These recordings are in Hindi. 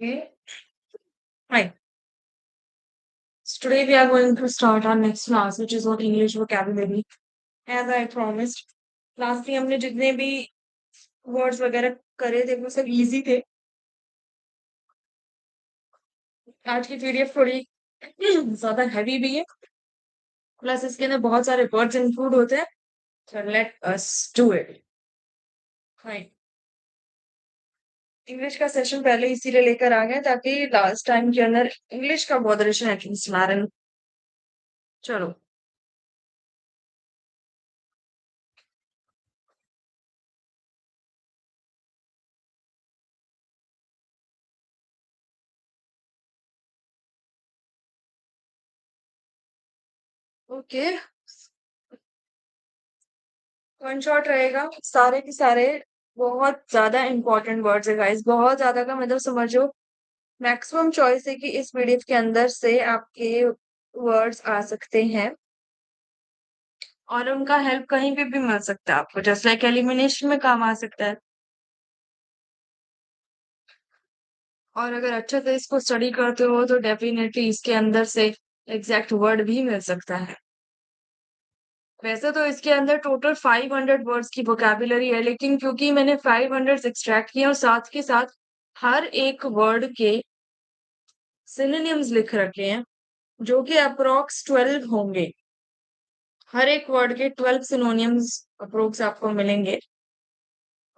Okay. Right. So today we are going to start our next class, which is on English vocabulary. As I promised, lastly हमने जितने भी वर्ड्स वगैरह करे थे वो सब इजी थे. आज की पीडीएफ थोड़ी ज्यादा हैवी भी है, प्लस इसके अंदर बहुत सारे वर्ड्स इंक्लूड होते हैं. So let us do it. Right. English का सेशन पहले इसीलिए लेकर आ गए ताकि लास्ट टाइम के अंदर इंग्लिश का बहुत रिलेशन एटलीस्ट ना रहे. चलो. ओके. वन शॉट रहेगा. सारे के सारे बहुत ज्यादा इंपॉर्टेंट वर्ड्स है गाइस. बहुत ज्यादा का मतलब समझो मैक्सिमम चॉइस है कि इस पीडीएफ के अंदर से आपके वर्ड्स आ सकते हैं और उनका हेल्प कहीं पे भी मिल सकता है आपको. जस्ट लाइक एलिमिनेशन में काम आ सकता है. और अगर अच्छे से इसको स्टडी करते हो तो डेफिनेटली इसके अंदर से एग्जैक्ट वर्ड भी मिल सकता है. वैसे तो इसके अंदर टोटल 500 वर्ड्स की वोकैबुलरी है, लेकिन क्योंकि मैंने 500 एक्सट्रैक्ट किए और साथ के साथ हर एक वर्ड के सिनोनिम्स लिख रखे हैं जो कि अप्रोक्स 12 होंगे. हर एक वर्ड के 12 सिनोनिम्स अप्रोक्स आपको मिलेंगे.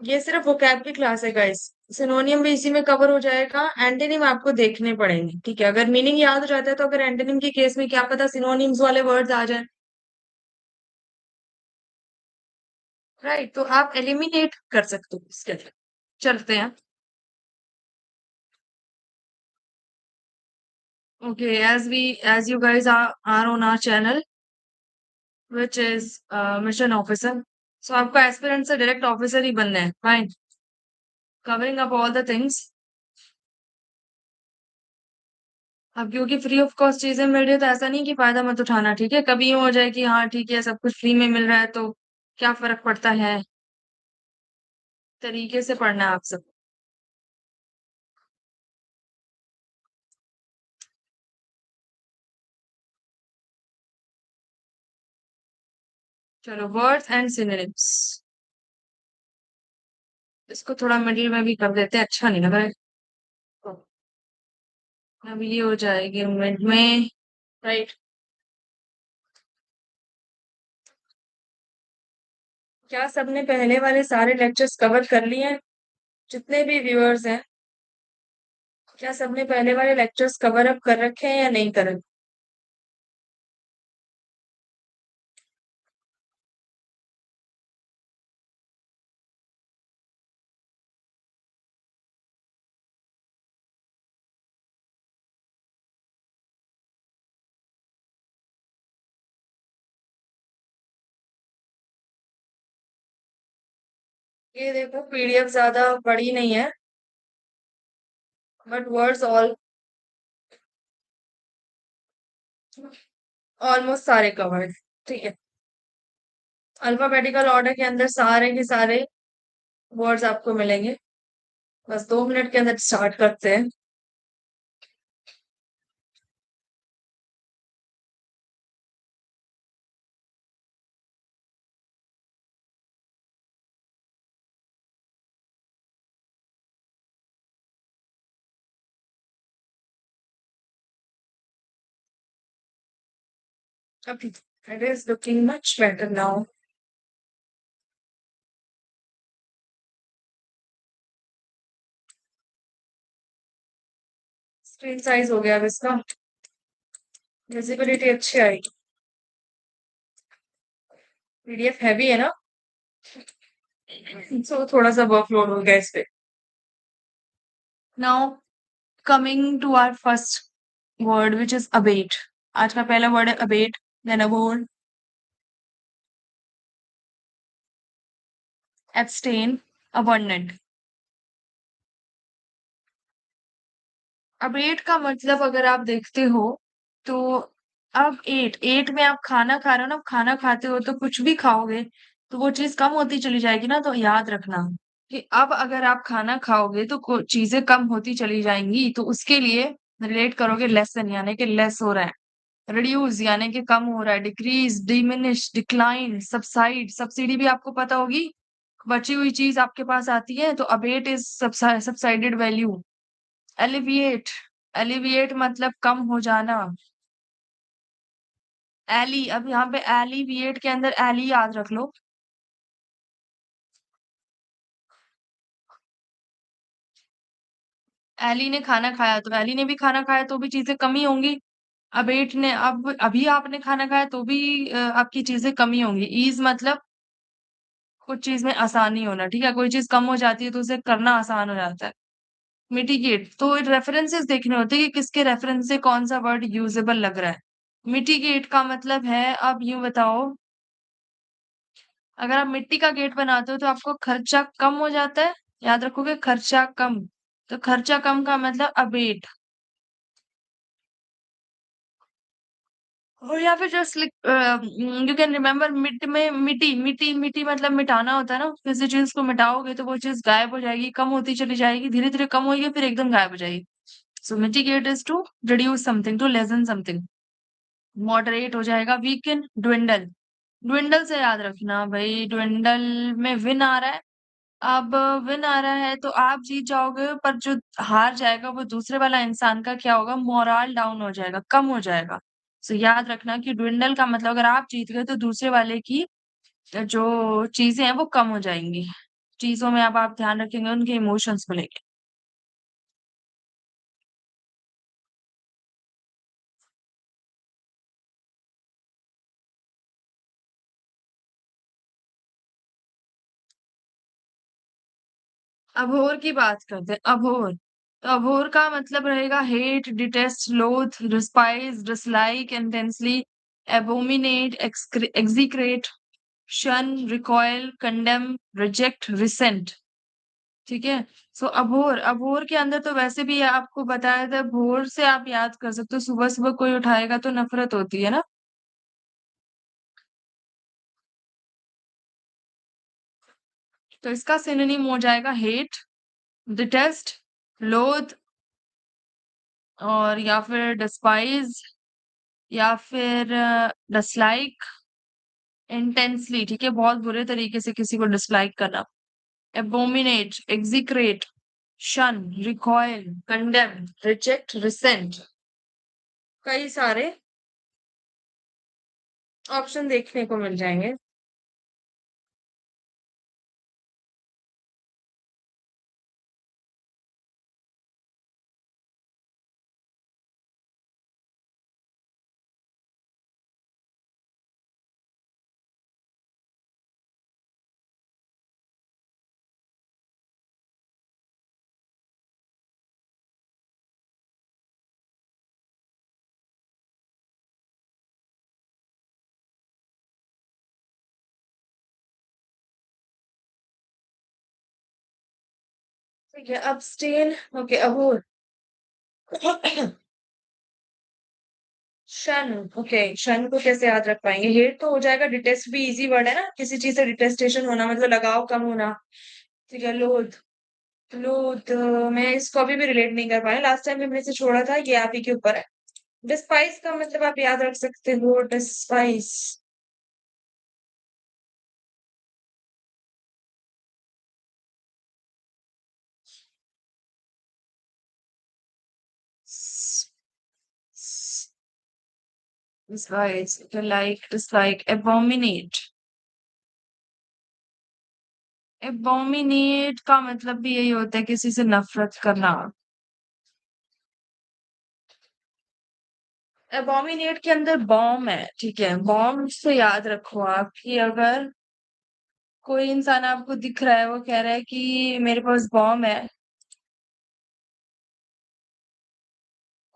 ये सिर्फ वोकैब की क्लास है गाइस. सिनोनियम भी इसी में कवर हो जाएगा. एंटोनिम आपको देखने पड़ेंगे. ठीक है, अगर मीनिंग याद हो जाता है तो अगर एंटोनिम के केस में क्या पता सिनोनिम्स वाले वर्ड्स आ जाए. राइट, तो आप एलिमिनेट कर सकते हो इसके लिए. चलते हैं. Okay, as you guys are on our channel, which is mission officer. So आपको एस्पिरेंट से डायरेक्ट ऑफिसर ही बनना है. Fine. Covering up all the things. अब क्योंकि फ्री ऑफ कॉस्ट चीजें मिल रही है तो ऐसा नहीं कि फायदा मत उठाना. ठीक है, कभी यूं हो जाए कि हाँ ठीक है सब कुछ फ्री में मिल रहा है तो क्या फर्क पड़ता है. तरीके से पढ़ना है आप सब. चलो, वर्ड्स एंड सिनोनिम्स. इसको थोड़ा मिडिल में भी कर देते हैं, अच्छा नहीं लग रहा है. तो अब ये हो जाएगी मिड में. राइट. क्या सबने पहले वाले सारे लेक्चर्स कवर कर लिए हैं? जितने भी व्यूअर्स हैं, क्या सबने पहले वाले लेक्चर्स कवर अप कर रखे हैं या नहीं कर रखे? ये देखो, पीडीएफ ज्यादा बड़ी नहीं है बट वर्ड्स ऑलमोस्ट सारे कवर्ड. ठीक है. अल्फाबेटिकल ऑर्डर के अंदर सारे के सारे वर्ड्स आपको मिलेंगे. बस 2 मिनट के अंदर स्टार्ट करते हैं. अभी it is looking much better now. Screen size हो गया अब इसका. विजिबिलिटी अच्छी आएगी. पीडीएफ हैवी है ना, सो थोड़ा सा वर्कलोड हो गया इस पे. Now coming to our first word which is abate. आज का पहला वर्ड है abate. Then aboard, abstain, abundant. Abate का मतलब अगर आप देखते हो तो अब एट एट में आप खाना खा रहे हो ना. आप खाना खाते हो तो कुछ भी खाओगे तो वो चीज कम होती चली जाएगी ना, तो याद रखना. कि अब अगर आप खाना खाओगे तो चीजें कम होती चली जाएंगी, तो उसके लिए रिलेट करोगे लेसन यानी कि लेस हो रहा है, रिड्यूस यानी कि कम हो रहा है, decrease, diminish, decline, subside, subsidy भी आपको पता होगी, बची हुई चीज आपके पास आती है, तो abate is subsided value. Alleviate, alleviate मतलब कम हो जाना। एली, अब यहाँ पे एलिविएट के अंदर एली याद रख लो। एली ने खाना खाया तो एली ने भी खाना खाया तो भी चीजें कमी होंगी। अबेट ने, अब अभी आपने खाना खाया तो भी आपकी चीजें कमी होंगी। ईज मतलब कुछ चीज में आसानी होना, ठीक है, कोई चीज कम हो जाती है तो उसे करना आसान हो जाता है। मिटिगेट, तो रेफरेंसेस देखने होते हैं कि किसके रेफरेंस से कौन सा वर्ड यूजेबल लग रहा है। मिटिगेट का मतलब है, अब यूं बताओ, अगर आप मिट्टी का गेट बनाते हो तो आपको खर्चा कम हो जाता है, याद रखोगे खर्चा कम, तो खर्चा कम का मतलब अबेट। और या फिर जस्ट यू कैन रिमेम्बर, मिट में मिट्टी, मिट्टी मिट्टी मतलब मिटाना होता है ना, किसी चीज को मिटाओगे तो वो चीज गायब हो जाएगी, कम होती चली जाएगी, धीरे धीरे कम होगी फिर एकदम गायब हो जाएगी। So mitigate is to reduce something, to lessen something. Moderate हो जाएगा, वीकन, ड्विंडल। ड्विंडल से याद रखना भाई, ड्विंडल में विन आ रहा है। अब विन आ रहा है तो आप जीत जाओगे, पर जो हार जाएगा वो दूसरे वाला इंसान का क्या होगा, मोरल डाउन हो जाएगा, कम हो जाएगा। तो याद रखना कि ड्विंडल का मतलब अगर आप जीत गए तो दूसरे वाले की जो चीजें हैं वो कम हो जाएंगी। चीजों में अब आप ध्यान रखेंगे उनके इमोशंस को लेके। अभोर की बात करते हैं, अभोर। तो अभोर का मतलब रहेगा हेट, डिटेस्ट, लोथ, डिस्पाइज, डिसलाइक इंटेंसली, एबोमिनेट, एक्जीक्रेट, शन, रिकॉयल, कंडेम, रिजेक्ट, रिसेंट। ठीक है। सो अभोर, अभोर के अंदर तो वैसे भी आपको बताया था, भोर से आप याद कर सकते हो, सुबह सुबह कोई उठाएगा तो नफरत होती है ना। तो इसका सिनोनिम हो जाएगा हेट, डिटेस्ट, लोथ, और या फिर डिस्पाइज, या फिर डिसलाइक, इंटेंसली, ठीक है, बहुत बुरे तरीके से किसी को डिसलाइक करना, एबोमिनेट, एग्जीक्रेट, शन, रिकॉयल, कंडेम, रिजेक्ट, रिसेंट। कई सारे ऑप्शन देखने को मिल जाएंगे। ठीक है, abstain, ओके, अबोर। शन, ओके, शन को कैसे याद रख पाएंगे, हेट तो हो जाएगा, डिटेस्ट भी इजी वर्ड है ना, किसी चीज से डिटेस्टेशन होना मतलब लगाव कम होना। ठीक है, लोथ, लोथ, मैं इसको अभी भी रिलेट नहीं कर पाया, लास्ट टाइम भी मैंने से छोड़ा था, ये आप ही के ऊपर है। डिस्पाइस का मतलब आप याद रख सकते हो, डिस्पाइस, डिस्पाइस, लाइक, डिसलाइक, एबोमिनेट। एबोमिनेट का मतलब भी यही होता है किसी से नफरत करना। एबोमिनेट के अंदर बॉम्ब है, ठीक है, बॉम्ब से याद रखो आप कि अगर कोई इंसान आपको दिख रहा है, वो कह रहा है कि मेरे पास बॉम्ब है,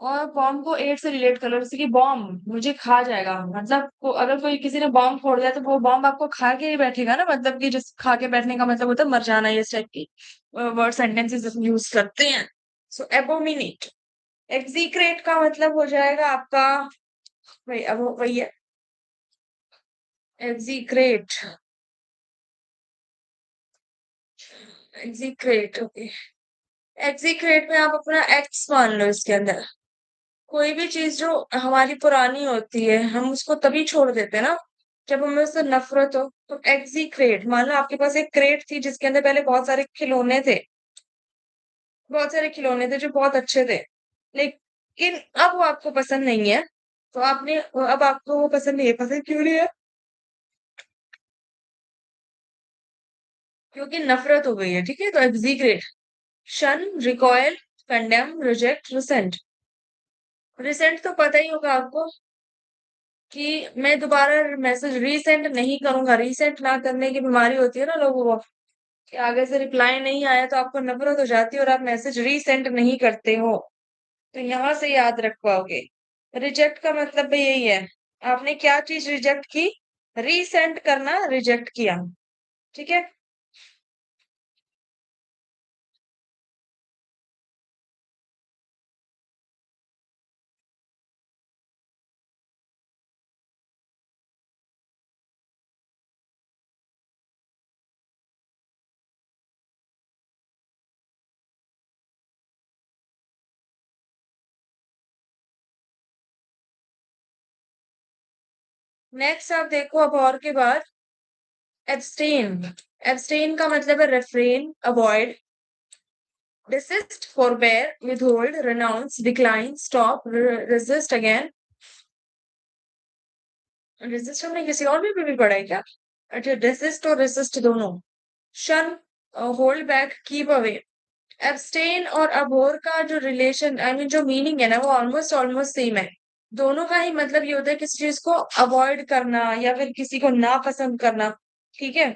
और बॉम्ब को एड से रिलेट कर लो, जैसे कि बॉम्ब मुझे खा जाएगा, मतलब अगर कोई किसी ने बॉम्ब फोड़ दिया तो वो बॉम्ब आपको खा के ही बैठेगा ना, मतलब कि जिस खा के बैठने का मतलब होता है मर जाना, ये इस टाइप की वर्ड सेंटेंसेस यूज करते हैं। सो एबोमिनेट। एक्जीक्रेट का मतलब हो जाएगा आपका, भाई अब वही है, एग्जीक्रेट। एग्जीक्रेट, ओके। एग्जीक्रेट में आप अपना एक्स मान लो इसके अंदर। कोई भी चीज जो हमारी पुरानी होती है हम उसको तभी छोड़ देते हैं ना जब हमें उससे नफरत हो। तो एग्जीक्रेट, मान लो आपके पास एक क्रेट थी जिसके अंदर पहले बहुत सारे खिलौने थे, बहुत सारे खिलौने थे जो बहुत अच्छे थे, लेकिन अब वो आपको पसंद नहीं है। तो आपने, अब आपको वो पसंद नहीं है, पसंद क्यों नहीं है? क्योंकि नफरत हो गई है, ठीक है। तो एग्जीक्रेट, शन, recoil, condemn, reject, recent. Recent तो पता ही होगा आपको कि मैं दोबारा मैसेज रीसेंड नहीं करूंगा। रीसेंड ना करने की बीमारी होती है ना लोगों को, कि आगे से रिप्लाई नहीं आया तो आपको नफरत हो जाती है और आप मैसेज रीसेंड नहीं करते हो। तो यहां से याद रख पाओगे। रिजेक्ट का मतलब भी यही है, आपने क्या चीज रिजेक्ट की, रीसेंड करना रिजेक्ट किया, ठीक है। नेक्स्ट आप देखो अब और के बाद, एब्सटेन। एब्सटेन का मतलब है refrain, avoid, desist, forbear, withhold, renounce, decline, stop, resist again. Resist हमने किसी और में भी पढ़ा है क्या? अच्छा, डिसिस्ट और रेसिस्ट दोनों। शन, hold back, keep away. Abstain और अबोर का जो रिलेशन, आई मीन जो मीनिंग है ना, वो ऑलमोस्ट ऑलमोस्ट सेम है। दोनों का ही मतलब ये होता है किसी चीज को अवॉइड करना या फिर किसी को नापसंद करना, ठीक है।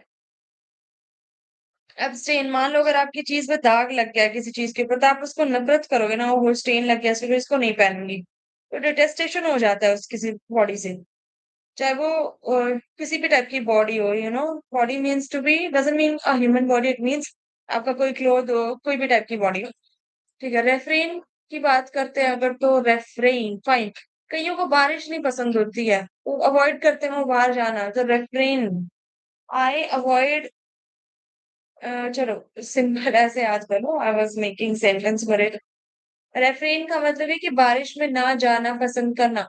एब्सटेन, मान लो अगर आपकी चीज पे दाग लग गया किसी चीज के ऊपर, तो आप उसको नफरत करोगे ना, वो स्टेन लग गया इसलिए इसको नहीं पहनूंगी। तो डिटेस्टेशन हो जाता है उस किसी बॉडी से, चाहे वो किसी भी टाइप की बॉडी हो, body means to be, doesn't mean a human body, it means आपका कोई क्लोथ हो, कोई भी टाइप की बॉडी हो, ठीक है। रेफरेन की बात करते हैं अगर, तो रेफरेन फाइन। कईयों को बारिश नहीं पसंद होती है, वो अवॉइड करते हैं वो बाहर जाना, तो रेफरेन, आई अवॉइड। चलो सिंपल ऐसे याद करो, I was making sentence for it. Refrain का मतलब है कि बारिश में ना जाना पसंद करना,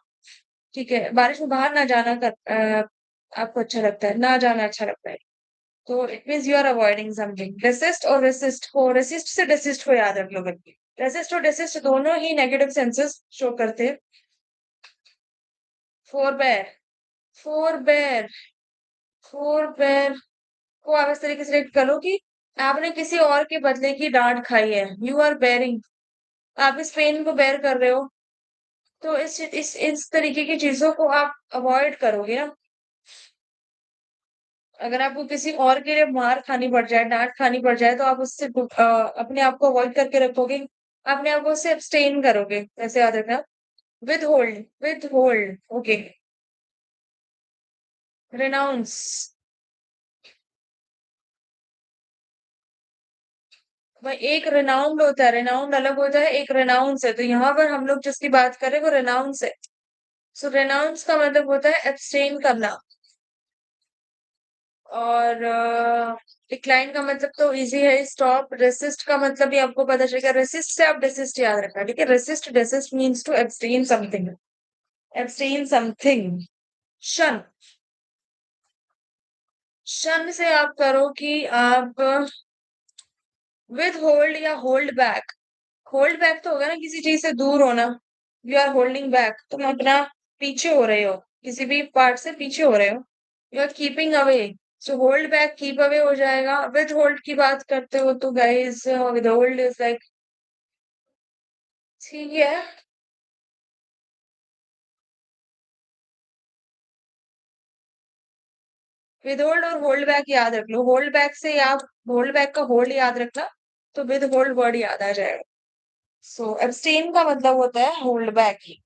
ठीक है। बारिश में बाहर ना जाना आपको अच्छा लगता है, ना जाना अच्छा लगता है। तो it means you are avoiding something. Resist और रेसिस्ट को, रेसिस्ट से डेसिस्ट को याद रख लो करके। रेसिस्ट और डेसिस्ट दोनों ही नेगेटिव सेंसेस शो करते हैं। फोरबेर, फोरबेर, फोरबेर को आप इस तरीके से रेट करो कि आपने किसी और के बदले की डांट खाई है, यू आर बेयरिंग, आप इस पेन को बेयर कर रहे हो। तो इस तरीके की चीजों को आप अवॉइड करोगे ना। अगर आपको किसी और के लिए मार खानी पड़ जाए, डांट खानी पड़ जाए, तो आप उससे अपने आप को अवॉइड करके रखोगे, अपने आप को उससे abstain करोगे, ऐसे याद रखना। Withhold, withhold, okay. Renounce, भाई एक रेनाउंड होता है, रेनाउंड अलग होता है, एक रेनाउंस है। तो यहाँ पर हम लोग जिसकी बात कर रहे हैं वो रेनाउंस है। सो रेनाउंस का मतलब होता है abstain करना। और डिक्लाइन का मतलब तो इजी है, स्टॉप। रेसिस्ट का मतलब भी आपको पता चलेगा, रेसिस्ट से आप डेसिस्ट याद रखना, ठीक है। Resist, desist means to abstain something, abstain something. Shun, shun से आप करो कि आप विद होल्ड या होल्ड बैक। होल्ड बैक तो होगा ना किसी चीज से दूर होना, यू आर होल्डिंग बैक, तुम अपना पीछे हो रहे हो, किसी भी पार्ट से पीछे हो रहे हो, you are keeping away. So hold back, keep away हो जाएगा। विद होल्ड की बात करते हो तो guys, withhold is like, ठीक है। विद होल्ड और होल्ड बैक याद रख लो, होल्ड बैक से आप होल्ड बैक का होल्ड याद रखना, तो विद होल्ड वर्ड याद आ जाएगा। सो एब्सटेन का मतलब होता है होल्ड बैक ही।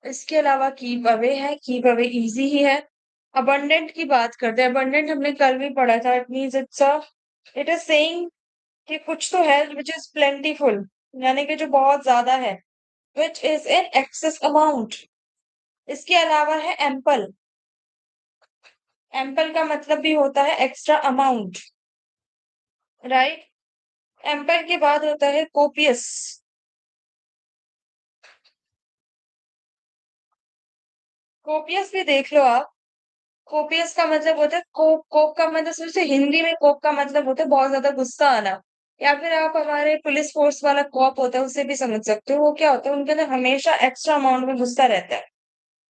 इसके अलावा कीप अवे है, कीप अवे इजी ही है। अबंडेंट की बात करते हैं, अबंडेंट हमने कल भी पढ़ा था, it means it is saying कि कुछ तो है विच इज प्लेंटीफुल, यानी कि जो बहुत ज्यादा है, which is in excess amount. इसके अलावा है एम्पल, एम्पल का मतलब भी होता है एक्स्ट्रा अमाउंट। राइट। एम्पायर के बाद होता है कोपियस। कोपियस भी देख लो आप। कोपियस का मतलब होता है कोप का मतलब सोचो हिंदी में कोप का मतलब होता है बहुत ज्यादा गुस्सा आना। या फिर आप हमारे पुलिस फोर्स वाला कॉप होता है उसे भी समझ सकते हो। वो क्या होता है उनके अंदर हमेशा एक्स्ट्रा अमाउंट में गुस्सा रहता है।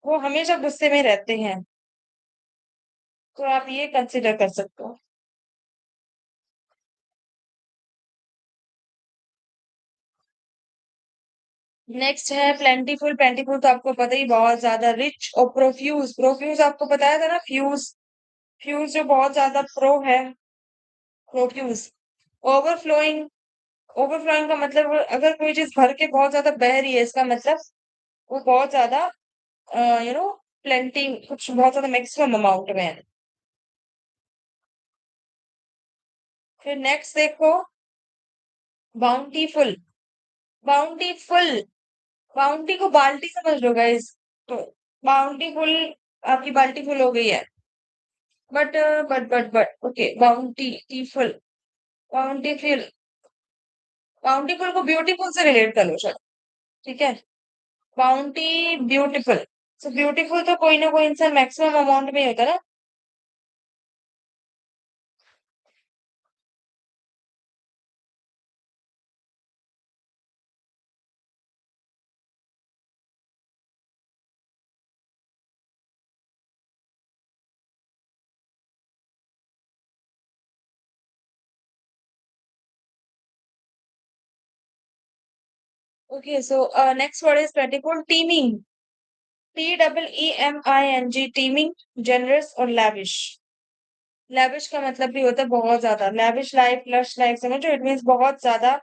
वो हमेशा गुस्से में रहते हैं। तो आप ये कंसिडर कर सकते हो। नेक्स्ट है प्लेंटीफुल। प्लेंटीफुल तो आपको पता ही बहुत ज्यादा रिच और प्रोफ्यूज। प्रोफ्यूज आपको बताया था ना फ्यूज। फ्यूज जो बहुत ज्यादा प्रो है। प्रोफ्यूज। ओवरफ्लोइंग। ओवरफ्लोइंग का मतलब अगर कोई चीज भर के बहुत ज्यादा बह रही है इसका मतलब वो बहुत ज्यादा यू नो प्लेंटी कुछ बहुत ज्यादा मैक्सिमम अमाउंट में है। फिर नेक्स्ट देखो बाउंटीफुल। बाउंटीफुल। बाउंटी को बाल्टी समझ लो गाइस। तो बाउंटीफुल आपकी बाल्टी फुल हो गई है। But okay bountiful. Bountiful. Bountiful को ब्यूटीफुल से रिलेट कर लो चलो। ठीक है। Bounty beautiful. सो ब्यूटीफुल तो कोई ना कोई इंसान मैक्सिमम अमाउंट में ही होता है ना। Okay so next word is plentiful teeming. TEEMING teeming. Generous और लैविश। लैविश का मतलब भी होता है बहुत ज्यादा। लैविश लाइफ लश लाइफ समझो इट मीन्स बहुत ज्यादा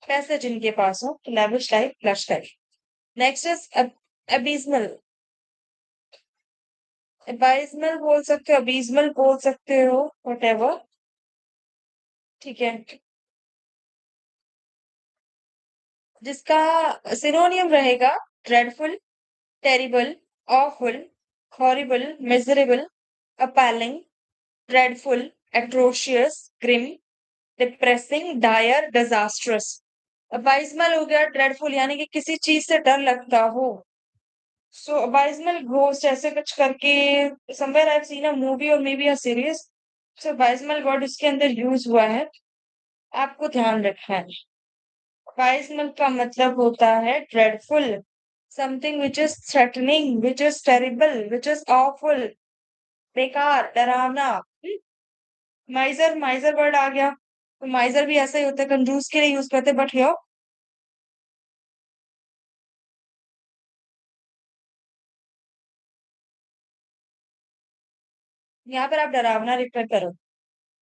पैसे जिनके पास हो तो lavish life lush life. Next is abysmal. Abysmal बोल सकते हो अबीजमल बोल सकते हो वट। ठीक है। जिसका सिनोनियम रहेगा dreadful, terrible, awful, horrible, miserable, appalling, dreadful, atrocious, grim, depressing, dire, disastrous। अबाइसमल हो गया ड्रेडफुल यानी कि किसी चीज से डर लगता हो। सो अबाइसमल घोस्ट ऐसे कुछ करके somewhere I have seen a movie और maybe a series. So abysmal word उसके अंदर यूज हुआ है। आपको ध्यान रखना है। अबाइसमल का मतलब होता है dreadful. Something which is threatening which is terrible which is awful. बेकार डरावना। माइजर माइजर वर्ड आ गया तो माइजर भी ऐसा ही होता है कंजूस के लिए यूज करते हैं बट हियर यहाँ पर आप डरावना रिफर करो।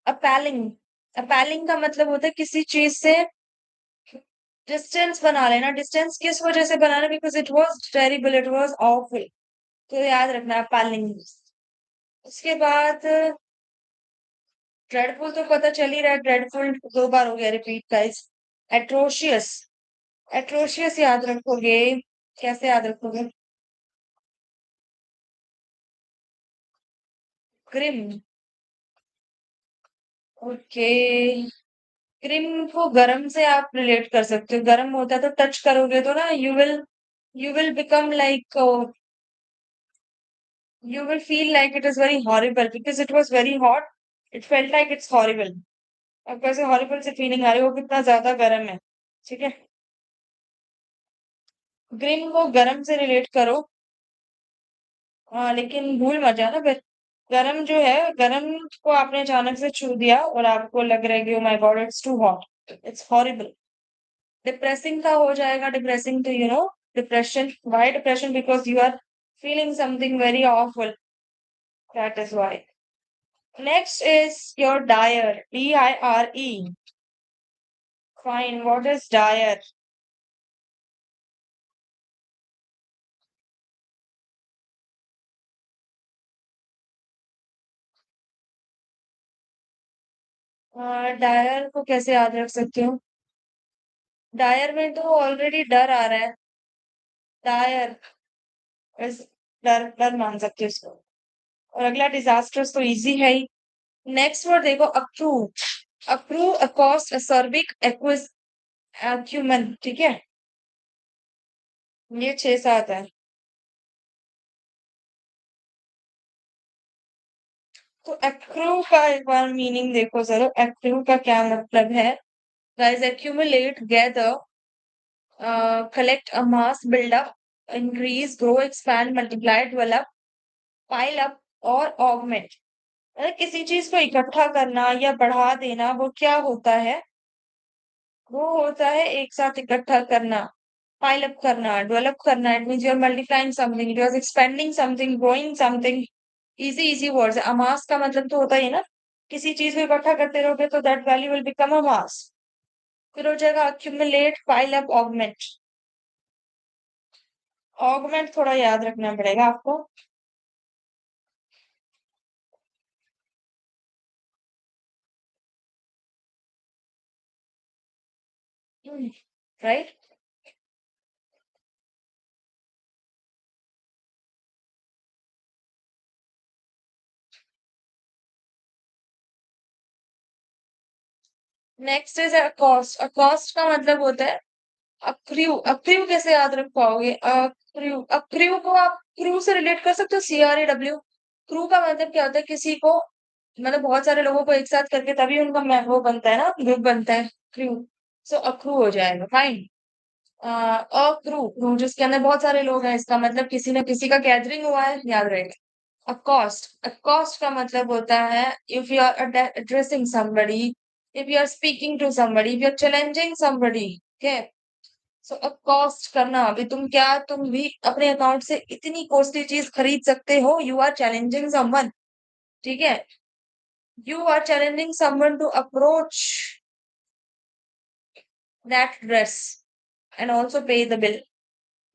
अपैलिंग। अपैलिंग का मतलब होता है किसी चीज से डिस्टेंस बना लेना। डिस्टेंस किस वजह से बनाना because it was terrible it was awful. तो याद रखना अपैलिंग। उसके बाद ड्रेडफुल तो पता चल ही रहा है। ड्रेडफुल दो बार हो गया रिपीट गाइस। एट्रोशियस। एट्रोशियस याद रखोगे। कैसे याद रखोगे। ग्रिम। ओके। क्रीम को गरम से आप रिलेट कर सकते हो। गरम होता है तो टच करोगे तो ना you will become like you will feel like it is very horrible because it was very hot. It felt like it's horrible. अब कैसे हॉरिबल से फीलिंग आ रही है वो कितना ज्यादा गर्म है। ठीक है। ग्रीन को गरम से रिलेट करो। हाँ लेकिन भूल मत जाना फिर। गरम जो है गरम को आपने अचानक से छू दिया और आपको लग रहा है कि oh my God it's too hot. It's horrible. Depressing का हो जाएगा डिप्रेसिंग तो depression. Why depression because you are feeling something very awful. That is why. Next is your dire. DIRE. Fine. What is dire? Dire को कैसे याद रख सकते हो। डायर में तो ऑलरेडी डर आ रहा है। डायर इस डर डर मान सकते हो इसको। और अगला डिजास्टर्स तो इजी है ही। नेक्स्ट वर्ड देखो अप्रूव। अप्रूव, अकॉस्ट, असर्बिक, एक्विज, एक्यूमन, ठीक है। ये 6-7 है। तो एक्रूव का एक बार मीनिंग देखो जरा, एक्रूव का क्या मतलब है। Guys, accumulate, gather, collect a mass, build up, increase, grow, expand, multiply, develop, pile up और augment। मतलब किसी चीज को इकट्ठा करना या बढ़ा देना, वो क्या होता है? वो होता है एक साथ इकट्ठा करना, पाइल अप करना, डेवलप करना। It means you are multiplying something, you are expanding something, growing something. Easy easy words है। अमास का मतलब तो होता ही है ना, किसी चीज को इकट्ठा करते रहोगे तो that value will become a mass. फिर हो जाएगा accumulate, pile up, augment. Augment थोड़ा याद रखना पड़ेगा आपको। Right. Next is accost. Accost का मतलब होता है अक्रियू। अक्रियू कैसे याद रख पाओगे? अक्रियू, अक्रियू को आप क्रू से रिलेट कर सकते हो, CREW। क्रू का मतलब क्या होता है? किसी को, मतलब बहुत सारे लोगों को एक साथ करके तभी उनका वो बनता है ना, ग्रुप बनता है, क्रू। सो अक्रू हो जाएगा, फाइन। अक्रू, क्रू जिसके अंदर बहुत सारे लोग हैं, इसका मतलब किसी न किसी का गैदरिंग हुआ है, याद रहेगा। अकॉस्ट, अकॉस्ट का मतलब होता है if you are addressing somebody, if you are speaking to somebody, if you are challenging somebody, okay। सो अकॉस्ट करना, अभी तुम भी अपने अकाउंट से इतनी कॉस्टली चीज खरीद सकते हो? यू आर चैलेंजिंग समवन, ठीक है। You are challenging someone to approach that dress and also pay the bill,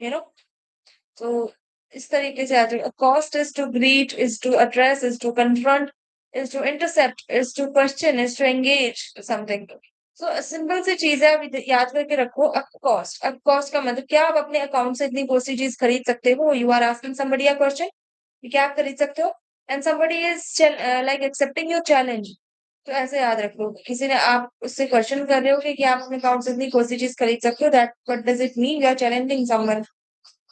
you know. तो इस तरीके से आते, cost is to greet, is to address, is to confront, is to intercept, is to question, is to engage something. So simple सी चीज है, अभी याद करके रखो। कॉस्ट, अब कॉस्ट का मतलब क्या? आप अपने अकाउंट से इतनी कौन सी चीज खरीद सकते हो? You are asking somebody a question कि क्या आप खरीद सकते हो, and somebody is like accepting your challenge. तो ऐसे याद रखो, किसी ने आप उससे क्वेश्चन कर रहे हो कि आप अपने अकाउंट से इतनी कौन सी चीज खरीद सकते हो, that what does it mean? You are challenging someone,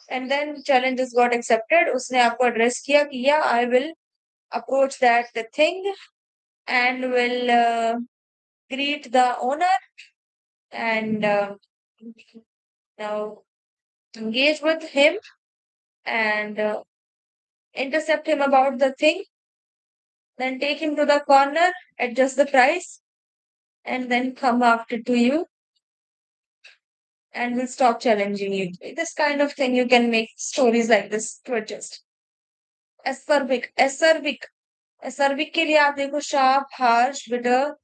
and then challenges got accepted। उसने आपको एड्रेस किया कि या I will approach that the thing and will greet the owner and now engage with him and intercept him about the thing, then take him to the corner, adjust the price, and then come after to you and will stop challenging you. This kind of thing you can make stories like this to adjust. Acerbic, acerbic, acerbic के लिए आप देखो, sharp, harsh, bitter,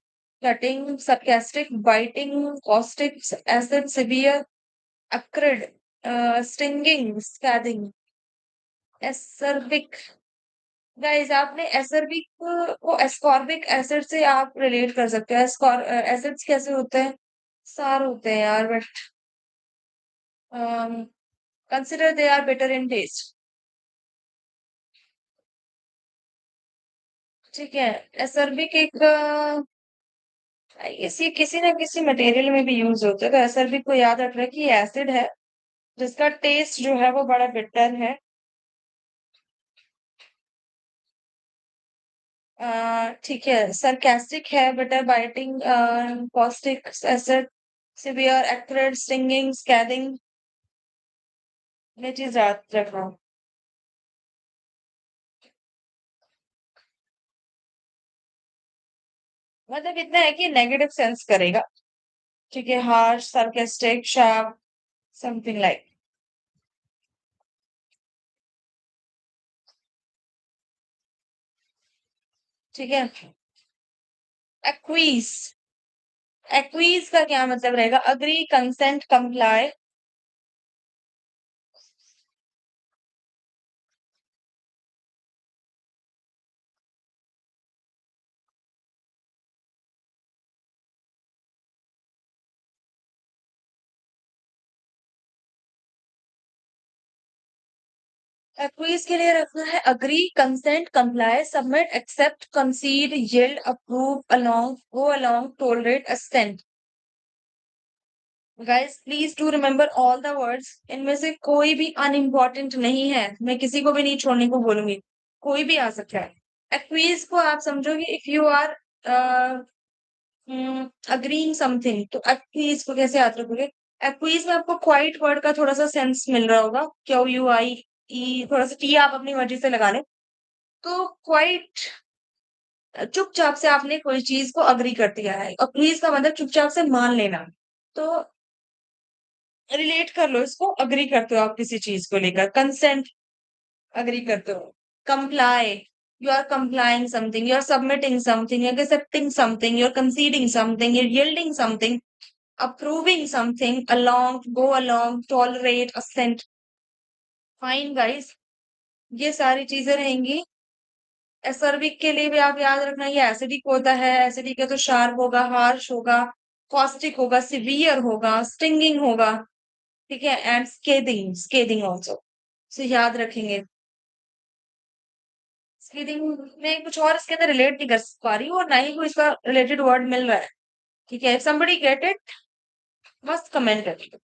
cutting, sarcastic, biting, caustic, acid, severe, acrid, stinging, scathing। Acerbic, guys आपने एसर्बिक को एस्कॉर्बिक एसिड से आप रिलेट कर सकते हो। एस्कॉर एसिड्स कैसे होते हैं? सार होते हैं यार, but consider they are better in taste, ठीक है। एसर्बिक एक ये किसी ना किसी मटेरियल में भी यूज होता है, तो एसर्बिक को याद रखना कि ये एसिड है जिसका टेस्ट जो है वो बड़ा बिटर है। ठीक है, सरकास्टिक है, bitter, biting, caustic, acid, severe, accurate, stinging, scathing. ये चीज याद रखना। मतलब इतना है कि नेगेटिव सेंस करेगा, ठीक है। Harsh, sarcastic, sharp, something like, ठीक है। एक्वीज, एक्वीज का क्या मतलब रहेगा? Agree, consent, comply. क्विज के लिए रखना है agree, consent, comply, submit, accept, concede, yield, approve, along, go along, tolerate, assent. Guys please to remember all the words, इनमें से कोई भी अनइम्पॉर्टेंट नहीं है, मैं किसी को भी नहीं छोड़ने को बोलूंगी, कोई भी आ सकता है। एक्वीज को आप समझोगे if you are agreeing something, तो एक्वीज को कैसे याद रखोगे? एक्वीज में आपको क्वाइट वर्ड का थोड़ा सा सेंस मिल रहा होगा, क्यू यू आई ई, थोड़ा सा टी आप अपनी मर्जी से लगा लें। तो क्वाइट चुपचाप से आपने कोई चीज को अग्री कर दिया है, अग्रीज का मतलब चुपचाप से मान लेना। तो रिलेट कर लो इसको, अग्री करते हो आप किसी चीज को लेकर, कंसेंट अग्री करते हो, comply, you are complying something, you are submitting something, you are accepting something, you are conceding something, you are yielding something, approving something, along, go along, tolerate, assent। Fine guys, ये सारी चीजें रहेंगी। एसर्बिक के लिए भी आप याद रखना, ये एसिडिक होता है, एसिडिक है तो शार्प होगा, हार्श होगा, कॉस्टिक होगा, सिवियर होगा, स्टिंगिंग होगा, ठीक है, एंड स्केदिंग, स्केदिंग ऑल्सो। सो याद रखेंगे। स्केदिंग में कुछ और इसके अंदर रिलेट नहीं कर पा रही हूँ, और ना ही कोई इसका रिलेटेड वर्ड मिल रहा है। ठीक है, somebody get it, मस्त कमेंट करिए,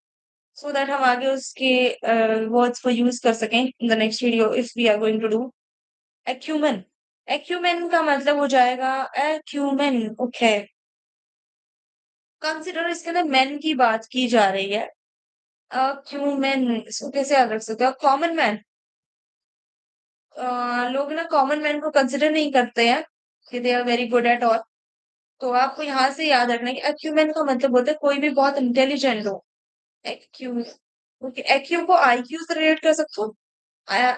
सो दैट हम आगे उसके वर्ड्स को यूज कर सकें in the next video if we are going to do acumen. Acumen का मतलब हो जाएगा एक्यूमेन, ओके। कंसिडर इसके अंदर मैन की बात की जा रही है, एक्यूमेन इसको कैसे याद रख सकते हो? Common man. लोग ना कॉमन मैन को कंसिडर नहीं करते हैं कि they are very good at all. तो आपको यहाँ से याद रखना है कि एक्यूमेन का मतलब होता है कोई भी बहुत इंटेलिजेंट हो। एक्यू, ओके, एक्यू को आईक्यू से रिलेट कर सकते हो।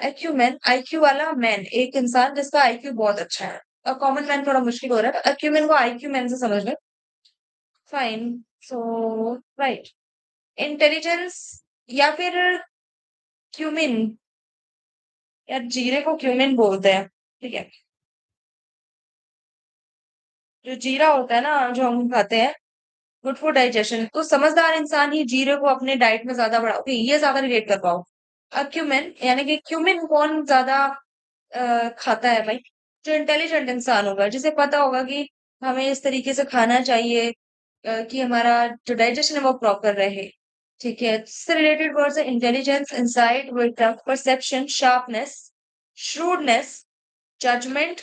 एक्यूमेन, आईक्यू वाला मैन, एक इंसान जिसका आईक्यू बहुत अच्छा है। और कॉमन मैन थोड़ा मुश्किल हो रहा है, एक्यूमेन को आईक्यू मैन से समझ ले। फाइन, सो राइट, इंटेलिजेंस या फिर क्यूमिन, या जीरे को क्यूमिन बोलते हैं, ठीक है। जो जीरा होता है ना जो हम खाते हैं, गुड फॉर डाइजेशन, तो समझदार इंसान ही जीरे को अपने डाइट में ज्यादा बढ़ाओ, ये ज्यादा रिलेट कर पाओ। क्यूमिन यानी कि क्यूमिन कौन ज्यादा खाता है भाई? जो इंटेलिजेंट इंसान होगा, जिसे पता होगा कि हमें इस तरीके से खाना चाहिए कि हमारा जो डाइजेशन है वो प्रॉपर रहे। ठीक है, इससे रिलेटेड वर्ड्स है intelligence, insight, wisdom, perception, sharpness, shrewdness, judgment,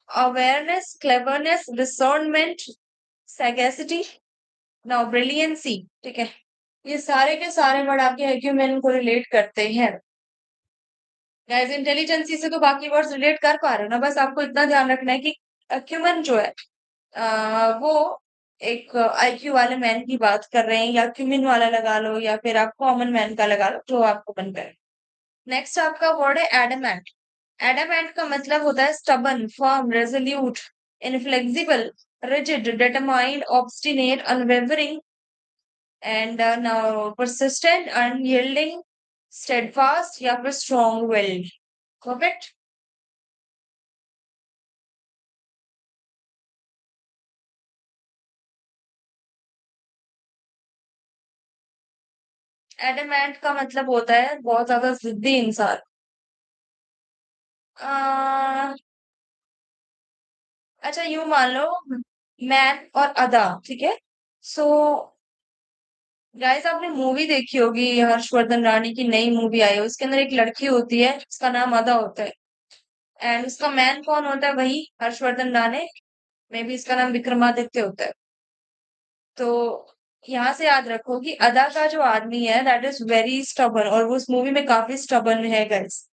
awareness, cleverness, discernment, sagacity, now brilliancy। ठीक है, ये सारे के सारे वर्ड आपके एक्यूमेन को रिलेट करते हैं। गाइस इंटेलिजेंसी से तो बाकी वर्ड्स रिलेट कर पा रहे हो ना, बस आपको इतना ध्यान रखना है कि एक्यूमेन जो है वो एक आईक्यू वाले मैन की बात कर रहे हैं, या क्यूमिन वाला लगा लो, या फिर आप कॉमन मैन का लगा लो, जो आपको बन करे। नेक्स्ट आपका वर्ड है एडमेंट। एडमेंट का मतलब होता है stubborn, firm, resolute, inflexible, rigid, determined, obstinate, unwavering, and now persistent, unyielding, steadfast, या फिर स्ट्रॉन्ग विल्ड। परफेक्ट। एडमेंट का मतलब होता है बहुत ज्यादा जिद्दी इंसान। आ, अच्छा यूं मान लो, मैन और अदा, ठीक है। सो गाइस आपने मूवी देखी होगी, हर्षवर्धन रानी की नई मूवी आई है, उसके अंदर एक लड़की होती है उसका नाम अदा होता है, एंड उसका मैन कौन होता है? वही हर्षवर्धन राणे, मे बी इसका नाम विक्रमादित्य होता है। तो यहाँ से याद रखो कि अदा का जो आदमी है दैट इज वेरी स्टबन, और वो उस मूवी में काफी स्टबन है गाइस।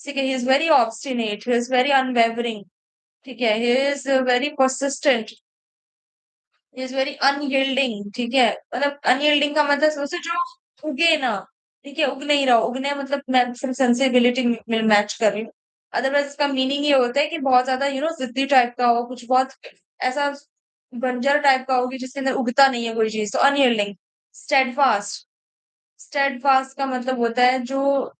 ठीक है, he is very obstinate, he is very unwavering, ठीक है, he is very persistent, is very unyielding. ठीक है, मतलब अनयील्डिंग का मतलब सोचो जो उगे ना, ठीक है, उग नहीं रहा, उगने मतलब मैं सिर्फ सेंसिबिलिटी में मैच कर रही हूँ। अदरवाइज इसका मीनिंग ये होता है कि बहुत ज्यादा जिद्दी टाइप का हो, कुछ बहुत ऐसा बंजर टाइप का होगी जिसके अंदर उगता नहीं है कोई चीज, तो अनयील्डिंग। स्टेडफास्ट, स्टेडफास्ट का मतलब होता है जो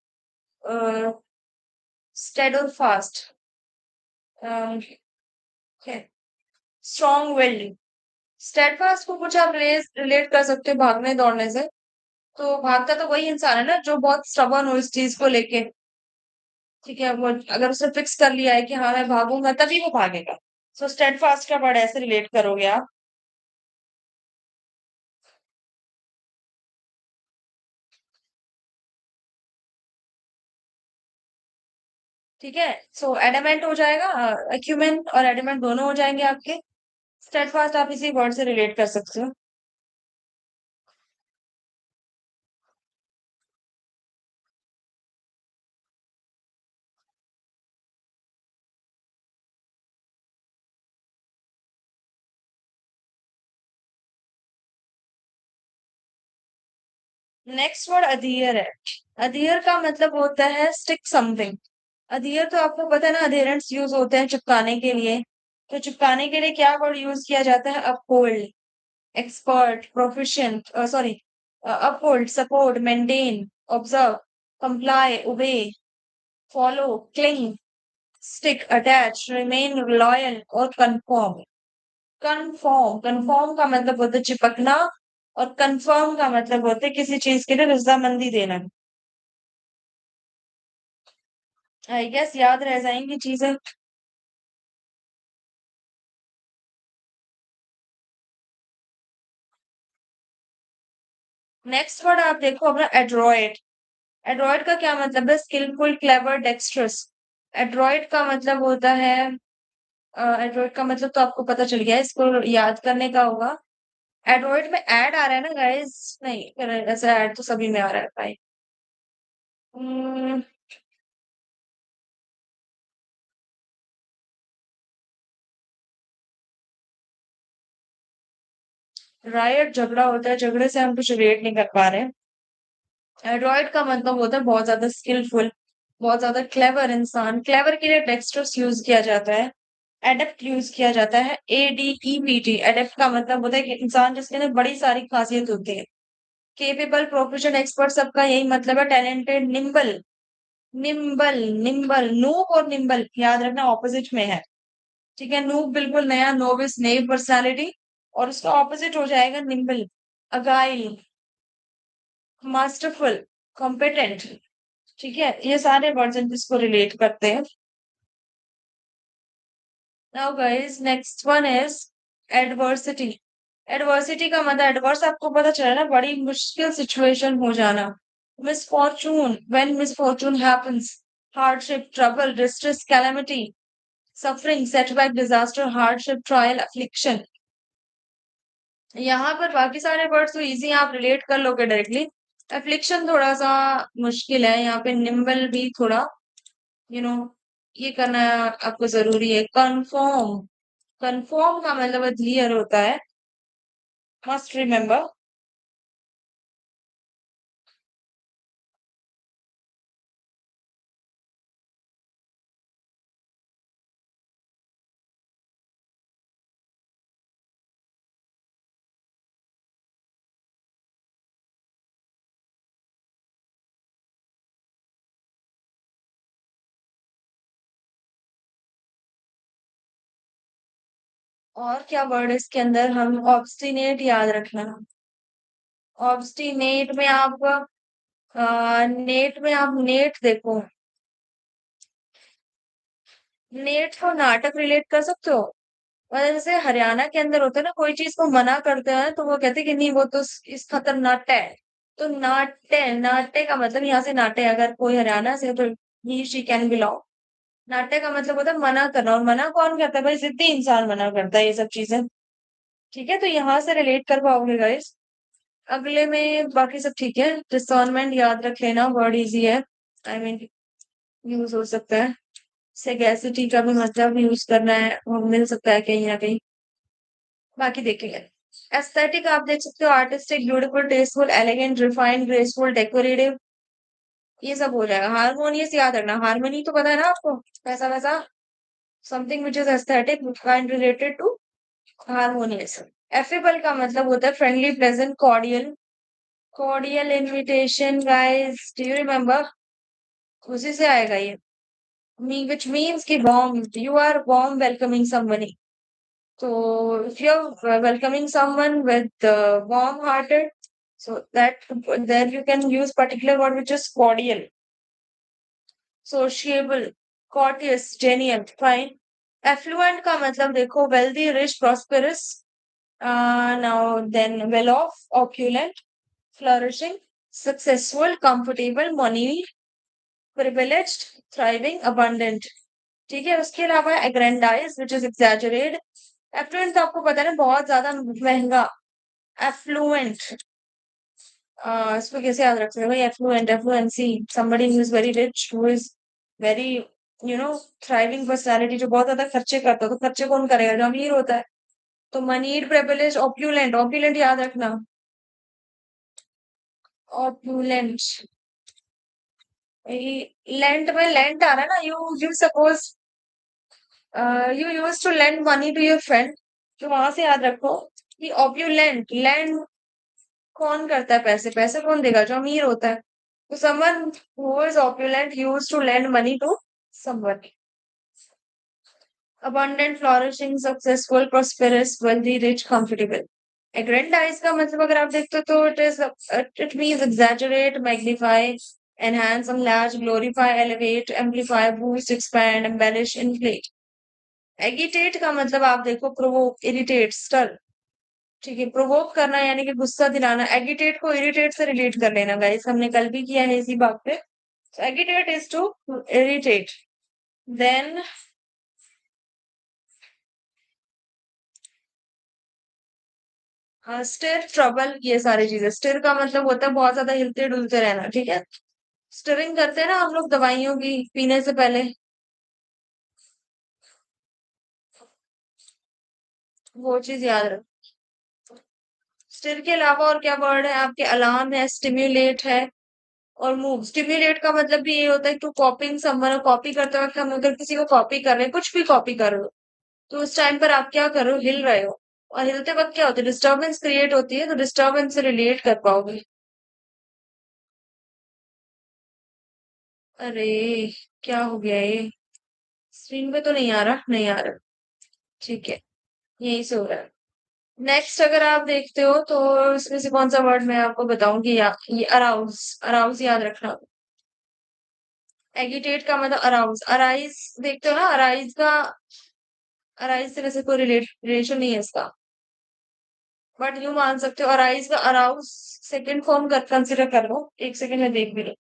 स्टेड और फास्ट, स्ट्रॉन्ग विल्ड। स्टेडफास्ट को कुछ आप रिलेट कर सकते हो भागने दौड़ने से। तो भागता तो वही इंसान है ना जो बहुत स्टबर्न हो इस चीज को लेके। ठीक है, वो अगर उसने फिक्स कर लिया है कि हाँ मैं भागूंगा तभी वो भागेगा। सो स्टेड फास्ट का वर्ड ऐसे रिलेट करोगे आप। ठीक है, सो एडामेंट हो जाएगा, एक्यूमेंट और एडामेंट दोनों हो जाएंगे आपके। स्टेड फास्ट आप इसी वर्ड से रिलेट कर सकते हो। नेक्स्ट वर्ड अधीर है। अधीर का मतलब होता है स्टिक समथिंग। अधीर तो आपको पता है ना, अधेरेंट्स यूज होते हैं चिपकाने के लिए। तो चिपकाने के लिए क्या वर्ड यूज किया जाता है? Uphold, expert, proficient, sorry, uphold, support, maintain, observe, comply, obey, follow, cling, stick, attach, remain loyal और कंफर्म। कंफर्म, कंफर्म का मतलब होता है चिपकना, और कंफर्म का मतलब होता है किसी चीज के लिए रजामंदी देना। आई गेस याद रह जाएंगी चीजें। नेक्स्ट वर्ड आप देखो अपना, एड्रॉयड। एड्रॉयड का क्या मतलब है? Skilful, clever, dextrous. एड्रॉयड का मतलब होता है, एड्रॉयड का मतलब तो आपको पता चल गया है, इसको याद करने का होगा। एड्रॉयड में ऐड आ रहा है ना गाइस? नहीं, ऐसा ऐड तो सभी में आ रहा है भाई। रायट झगड़ा होता है, झगड़े से हम कुछ रिलेट नहीं कर पा रहे हैं। एड्रॉयड का मतलब होता है बहुत ज्यादा स्किलफुल, बहुत ज्यादा क्लेवर इंसान। क्लेवर के लिए डेक्स्ट्रस यूज किया जाता है। एडेप्ट यूज किया जाता है, ADEPT। एडेप्ट का मतलब होता है कि इंसान जिसके अंदर बड़ी सारी खासियत होती है। केपेबल, प्रोफेशनल, एक्सपर्ट, सबका यही मतलब है। Talented, nimble. Nimble, nimble, noob और निम्बल याद रखना ऑपोजिट में है। ठीक है, नूब बिल्कुल नया, नोविस नई पर्सनालिटी, और उसका ऑपोजिट हो जाएगा निम्बल। अगाइल, masterful, competent. ठीक है, ये सारे वर्ड्स जिसको रिलेट करते हैं। Now guys, next one is adversity. Adversity का मतलब, एडवर्स आपको पता चला ना, बड़ी मुश्किल सिचुएशन हो जाना। Misfortune, when misfortune happens. Hardship, trouble, distress, calamity, suffering, setback, disaster, hardship, trial, affliction. यहाँ पर बाकी सारे वर्ड्स तो इजी, आप रिलेट कर लोगे डायरेक्टली। एफ्लिक्शन थोड़ा सा मुश्किल है, यहाँ पे निम्बल भी थोड़ा, यू नो ये करना आपको जरूरी है। कंफर्म, कंफर्म का मतलब क्लियर होता है, मस्ट रिमेम्बर। और क्या वर्ड है इसके अंदर? हम ऑब्स्टिनेट याद रखना। ऑब्स्टिनेट में आप, नेट में आप नेट देखो। नेट को नाटक रिलेट कर सकते हो। मतलब जैसे हरियाणा के अंदर होता है ना, कोई चीज को मना करते हैं तो वो कहते हैं कि नहीं वो तो इस खतर नाट्य है। तो नाट्य, नाट्य का मतलब यहाँ से नाट्य, अगर कोई हरियाणा से है तो ही शी कैन बिलोंग। नाट्य का मतलब होता है मना करना, और मना कौन करता है भाई? जिद्दी इंसान मना करता है ये सब चीजें। ठीक है, तो यहाँ से रिलेट कर पाओगे गाइस। अगले में बाकी सब ठीक है। डिसर्नमेंट याद रख लेना, वर्ड इजी है, आई मीन यूज हो सकता है। सेगैसिटी का भी मतलब यूज करना है, वो मिल सकता है कहीं ना कहीं। बाकी देखेंगे। एस्थेटिक आप देख सकते हो, artistic, beautiful, tasteful, elegant, refined, graceful, decorative, ये सब हो जाएगा। हारमोनियस याद रखना, हारमोनी तो पता है ना आपको, वैसा वैसा, something which is aesthetic kind related to harmonious. Affable का मतलब होता है friendly, pleasant, cordial. Cordial invitation guys, do you remember? उसी से आएगा ये। which means कि warm, you are warm welcoming somebody. So if you're welcoming someone with warm hearted, so that there you can use particular word which is cordial. Sociable, courteous, genial, fine. Affluent का मतलब देखो wealthy, rich, prosperous, now then well off, opulent, flourishing, successful, comfortable, money, privileged, thriving, abundant। ठीक है, उसके अलावा aggrandise which is exaggerate. Affluent तो आपको पता है ना, बहुत ज्यादा महंगा। एफ्लुएंट, इसको कैसे याद रख सकते हैं भाई? Affluent, affluence, somebody who is very rich, who is very, you know, thriving personality, जो बहुत ज्यादा खर्चे करता है। तो खर्चे कौन करेगा? जो अमीर होता है। तो मनीड, प्रिविलेज, ऑप्यूलेंट, ऑप्यूलेंट याद रखना। ऑप्यूलेंट, लेंट में लेंट आ रहा है ना, you suppose you use to lend money to your friend, तो वहां से याद रखो कि ऑप्यूलेंट, लैंड कौन करता है? पैसे, पैसे कौन देगा? जो अमीर होता है। तो someone who is opulent use to lend money to someone. abundant, flourishing, successful, prosperous, wealthy, rich, comfortable। aggrandize का मतलब अगर आप देखते हो तो it means exaggerate, magnify, enhance, enlarge, glorify, elevate, amplify, boost, expand, embellish, inflate। agitate का मतलब आप देखो provoke, irritate, stir। ठीक है, प्रोवोक करना यानी कि गुस्सा दिलाना। एगिटेट को इरिटेट से रिलेट कर लेना गाइस, हमने कल भी किया है इसी बात पे। Agitate is to irritate. Then stir, trouble, ये सारी चीजें। स्टिर का मतलब होता है बहुत ज्यादा हिलते डुलते रहना, ठीक है। स्टिरिंग करते हैं ना हम लोग दवाइयों की पीने से पहले, वो चीज याद रख। स्टिर के अलावा और क्या वर्ड है आपके? अलार्म है, स्टिम्युलेट है, और मूव। स्टिम्युलेट का मतलब भी ये होता है टू कॉपिंग समवन, कॉपी करते वक्त हम अगर किसी को कॉपी कर रहे हैं, कुछ भी कॉपी कर रहे हो, तो उस टाइम पर आप क्या कर रहे हो? हिल रहे हो। और हिलते वक्त क्या होता है? डिस्टर्बेंस क्रिएट होती है, तो डिस्टर्बेंस से रिलेट कर पाओगे। अरे, क्या हो गया ये? स्क्रीन पे तो नहीं आ रहा, नहीं आ रहा। ठीक है, यही से हो रहा है। नेक्स्ट अगर आप देखते हो तो इसमें से कौन सा वर्ड मैं आपको बताऊंगी? ये अराउज, अराउज याद रखना। एगिटेट का मतलब अराउज, अराइज देखते हो ना, अराइज का, अराइज से वैसे कोई रिलेशन नहीं है इसका, बट यूं मान सकते हो अराइज का अराउज सेकंड फॉर्म कर कंसिडर कर लो। एक सेकंड में देख भी लो।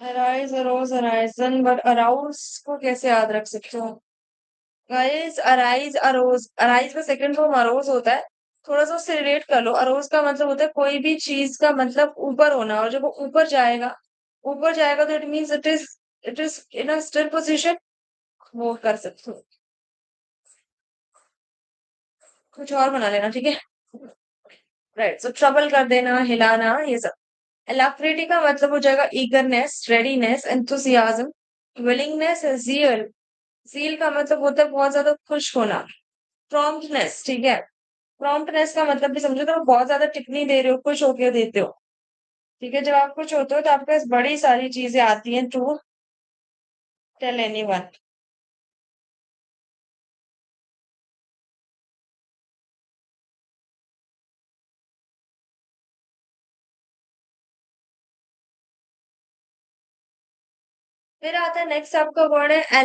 Arise, arose, arisen, but arouse को कैसे याद रख सकते हो? गाइस, अराइज, अरोज, अराइज का सेकंड फॉर्म अरोज होता है। थोड़ा सा उससे रिलेट कर लो। अरोज का मतलब होता है कोई भी चीज का मतलब ऊपर होना, और जब वो ऊपर जाएगा तो it means it is in a still position. वो कर सकते हो, कुछ और बना लेना, ठीक है। राइट, सो ट्रबल कर देना, हिलाना, ये सब। एलाक्रिटी का मतलब हो जाएगा ईगरनेस, रेडीनेस, एंथुसियाज्म, विलिंगनेस, जील। जील का मतलब होता है बहुत ज्यादा खुश होना। प्रॉम्प्टनेस, ठीक है। प्रॉम्प्टनेस का मतलब भी समझो तो बहुत ज्यादा टिप्पणी दे रहे हो, खुश होकर देते हो। ठीक है, जब आप कुछ होते हो तो आपके पास बड़ी सारी चीजें आती हैं टू टेल एनीवन। फिर आता है नेक्स्ट आपका वर्ड है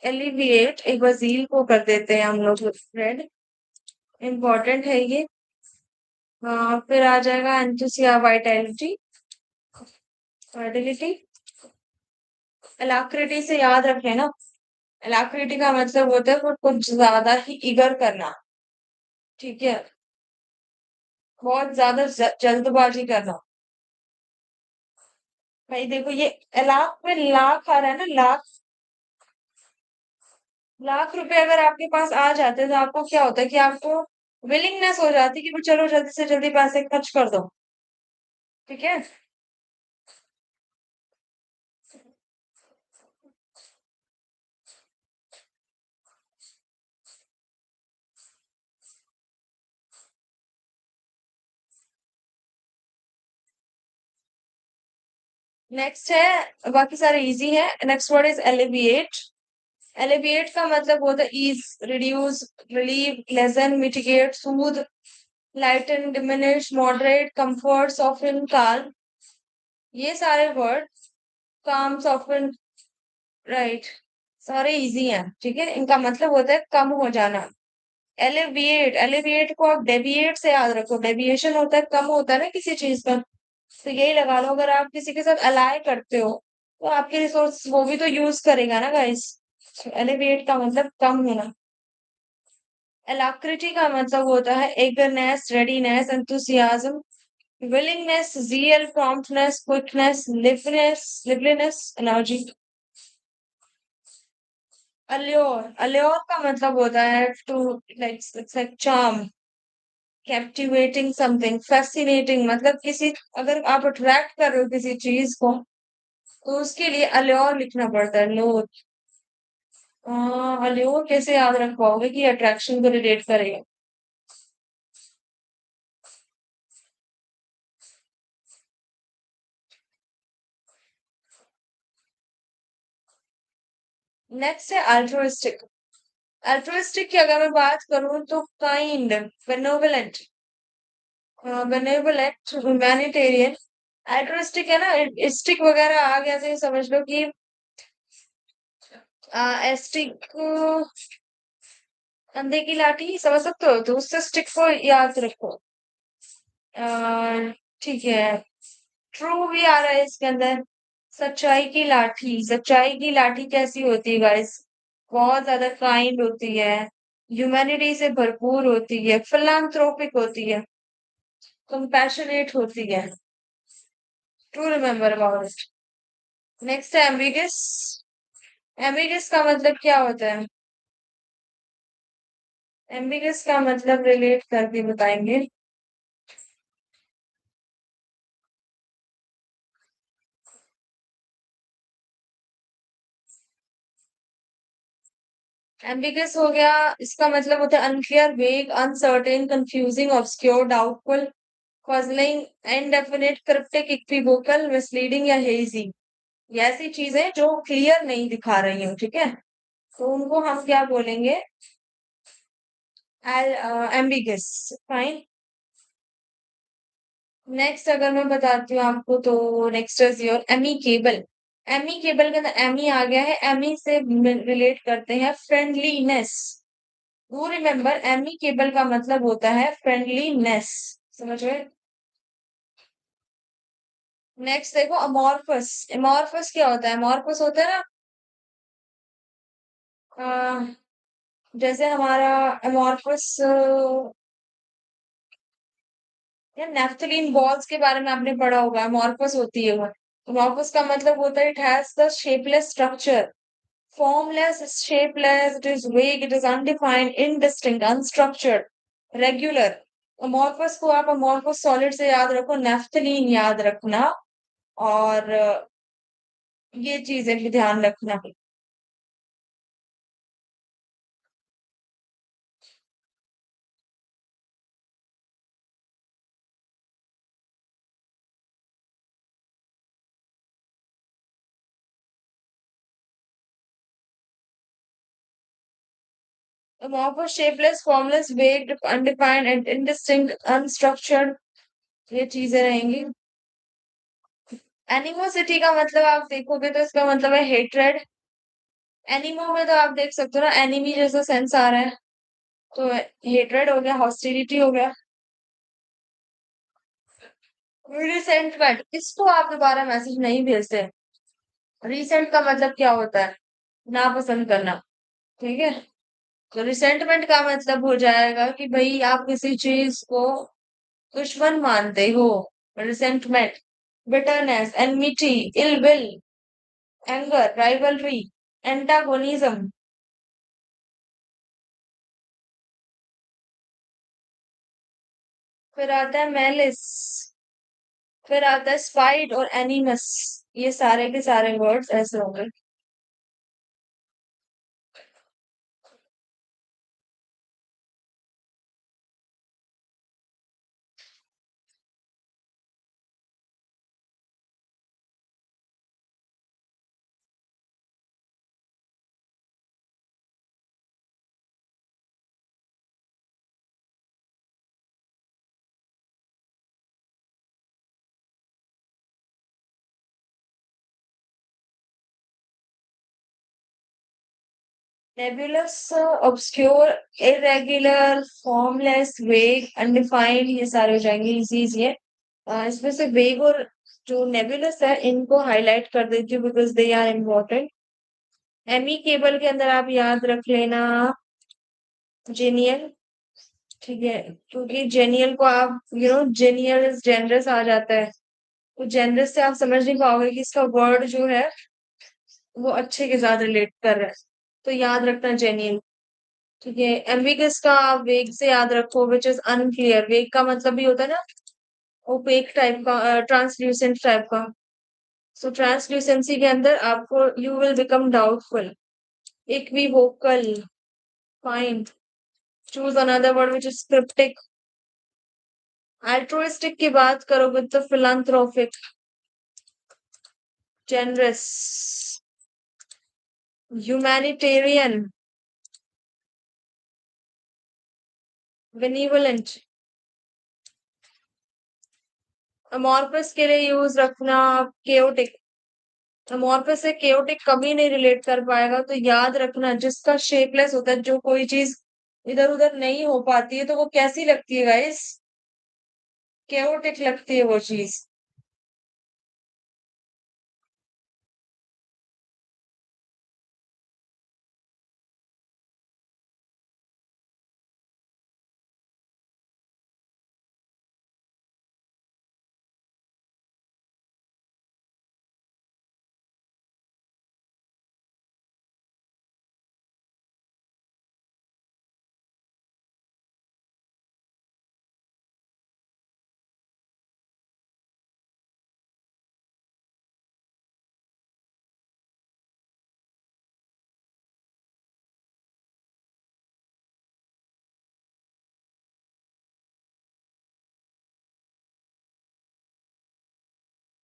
एलिविएट। एक बार झील को कर देते हैं हम लोग रेड, इंपॉर्टेंट है ये। फिर आ जाएगा एंथुसिया, वाइटैलिटी, वाइटलिटी। एलाक्रिटी से याद रखें ना, एलाक्रिटी का मतलब होता है वो कुछ ज्यादा ही ईगर करना, ठीक है। बहुत ज्यादा जल्दबाजी करना। भाई देखो, ये लाख में लाख आ रहा है ना, लाख। लाख रुपए अगर आपके पास आ जाते हैं तो आपको क्या होता है कि आपको विलिंगनेस हो जाती है कि चलो जल्दी से जल्दी पैसे खर्च कर दो, ठीक है। नेक्स्ट है, बाकी सारे इजी है। Next word is alleviate. Alleviate का मतलब होता है ease, reduce, relieve, lessen, mitigate, soothe, lighten, diminish, moderate, comfort, soften, calm. ये सारे वर्ड, काम, सॉफ्टन, राइट, सारे इजी हैं, ठीक है। इनका मतलब होता है कम हो जाना। एलिविएट, एलिविएट को आप डेविएट से याद रखो। डेविएशन होता है कम होता है ना किसी चीज का, तो यही लगा लो। अगर आप किसी के साथ अलाय करते हो तो आपके रिसोर्स वो भी तो यूज करेगा ना गाइस। एलिविएट का मतलब कम होना। एलाक्रिटी का मतलब होता है eagerness, readiness, enthusiasm, willingness, zeal, promptness, quickness, liveliness, energy। Allure, allure का मतलब होता है to, like charm, captivating something, fascinating, मतलब किसी, अगर आप अट्रैक्ट कर रहे हो किसी चीज को तो उसके लिए अल्योर लिखना पड़ता है, लोर। अल्योर कैसे याद रख पाओगे कि अट्रैक्शन को रिलेट करेगा। नेक्स्ट है अल्ट्रुइस्टिक। अल्ट्रुइस्टिक की अगर मैं बात करूं तो kind, benevolent, benevolent, humanitarian. Altruistic है ना, स्टिक वगैरह आ गया तो ये समझ लो कि एस्टिक, अंधे की लाठी समझ सकते हो, तो उससे स्टिक को याद रखो। ठीक है। ट्रू भी आ रहा है इसके अंदर। सच्चाई की लाठी, सच्चाई की लाठी कैसी होती है गाइस? बहुत ज्यादा काइंड होती है, ह्यूमैनिटी से भरपूर होती है, फिलांथ्रोपिक होती है, कंपैशनेट होती है। To remember about it. Next है एम्बिगस। एम्बिगस का मतलब क्या होता है? एम्बिगस का मतलब रिलेट करके बताएंगे। एम्बिगस हो गया, इसका मतलब होता है अनक्लियर, वेग, uncertain, confusing, obscure, doubtful, puzzling, indefinite, cryptic, equivocal, misleading या हेजी। ये ऐसी चीजें जो क्लियर नहीं दिखा रही हो, ठीक है, तो उनको हम क्या बोलेंगे? एम्बिगस। फाइन। नेक्स्ट अगर मैं बताती हूँ आपको तो next is your amicable. Amicable के अंदर एमी आ गया है, एमी से रिलेट करते हैं फ्रेंडलीनेस। डू रिमेम्बर, एमिकेबल का मतलब होता है फ्रेंडलीनेस। समझ गए? नेक्स्ट देखो अमोर्फस। अमोर्फस क्या होता है? अमोर्फस होता है ना, अ, जैसे हमारा अमोर्फस, यार नेफ्थलीन बॉल्स के बारे में आपने पढ़ा होगा, अमोर्फस होती है वो। अमोर्फस का मतलब होता है it has the shapeless structure, formless, shapeless, it is vague, it is undefined, indistinct, unstructured, regular। amorphous को आप amorphous solid से याद रखो, नेफ्थलीन याद रखना, और ये चीजें भी ध्यान रखना। amorphous, shapeless, formless, vague, undefined and indistinct, unstructured, ये चीजें रहेंगी। एनिमोसिटी का मतलब आप देखोगे तो इसका मतलब है हेट्रेड। एनिमो में तो आप देख सकते हो ना, एनिमी जैसा सेंस आ रहा है, तो हेट्रेड हो गया, हॉस्टिलिटी हो गया। रिसेंटमेंट, इसको आप दोबारा मैसेज नहीं भेजते। रिसेंट का मतलब क्या होता है? नापसंद करना, ठीक है। तो रिसेंटमेंट का मतलब हो जाएगा कि भाई आप किसी चीज को दुश्मन मानते हो। Resentment, bitterness, enmity, ill will, anger, rivalry, antagonism. फिर आता है मैलिस, फिर आता है स्पाइट और एनिमस। ये सारे के सारे वर्ड्स ऐसे होंगे। नेबुलस, ऑब्सक्योर, इरेगुलर, फॉर्मलेस, वेग, अनडिफाइंड, ये सारे हो जाएंगे, इजी इजी है। इसमें से वेग और जो नेबुलस है इनको हाईलाइट कर देती हूँ because they are important. Amicable के अंदर आप याद रख लेना जेनियल। ठीक है, क्योंकि जेनियल को आप जेनियल जेनरस आ जाता है, तो जेनरस से आप समझ नहीं पाओगे कि इसका वर्ड जो है वो अच्छे के साथ रिलेट कर रहा है, तो याद रखना जेन्युइन। ठीक है, एम्बिगस का आप वेग से याद रखो, विच इज अनक्लियर। वेग का मतलब भी होता है ना ओपेक टाइप का, ट्रांसल्यूसेंट टाइप का। सो ट्रांसल्यूसेंसी के अंदर आपको you will become doubtful. Equivocal, fine, choose another word which is cryptic. Altruistic की बात करो with the philanthropic, generous, humanitarian, benevolent. Amorphous के लिए यूज रखना केओटिक। अमोर्फस से केओटिक कभी नहीं रिलेट कर पाएगा, तो याद रखना जिसका शेपलेस होता है, जो कोई चीज इधर उधर नहीं हो पाती है तो वो कैसी लगती है गाइस? केओटिक लगती है वो चीज।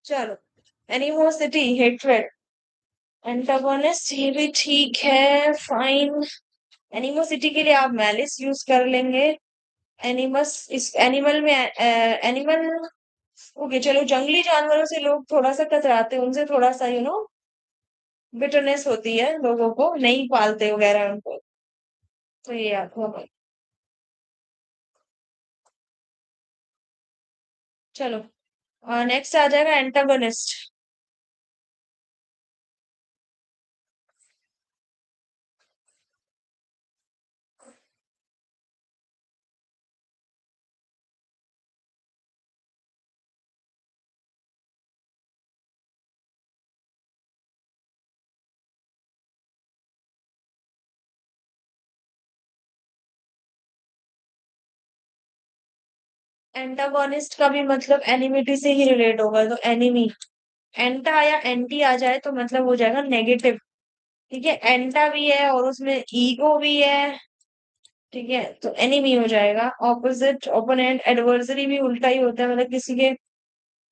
चलो, एनिमोसिटी, हेट्रेड, एंटागोनिस्ट, ये भी ठीक है, फाइन। एनिमोसिटी के लिए आप मैलिस यूज कर लेंगे। एनिमस, इस एनिमल में एनिमल, ओके चलो, जंगली जानवरों से लोग थोड़ा सा कतराते हैं, उनसे थोड़ा सा बिटरनेस होती है, लोगों को नहीं पालते वगैरह उनको, तो ये आपको। चलो, नेक्स्ट आ जाएगा एंटागोनिस्ट। एंटागोनिस्ट का भी मतलब एनिमिटी से ही रिलेट होगा, तो एनिमी। एंटा या एंटी आ जाए तो मतलब हो जाएगा नेगेटिव। ठीक है, एंटा भी है और उसमें ईगो भी है। ठीक है, तो एनिमी हो जाएगा। ऑपोजिट, ओपोनेंट, एडवर्सरी भी उल्टा ही होता है, मतलब किसी के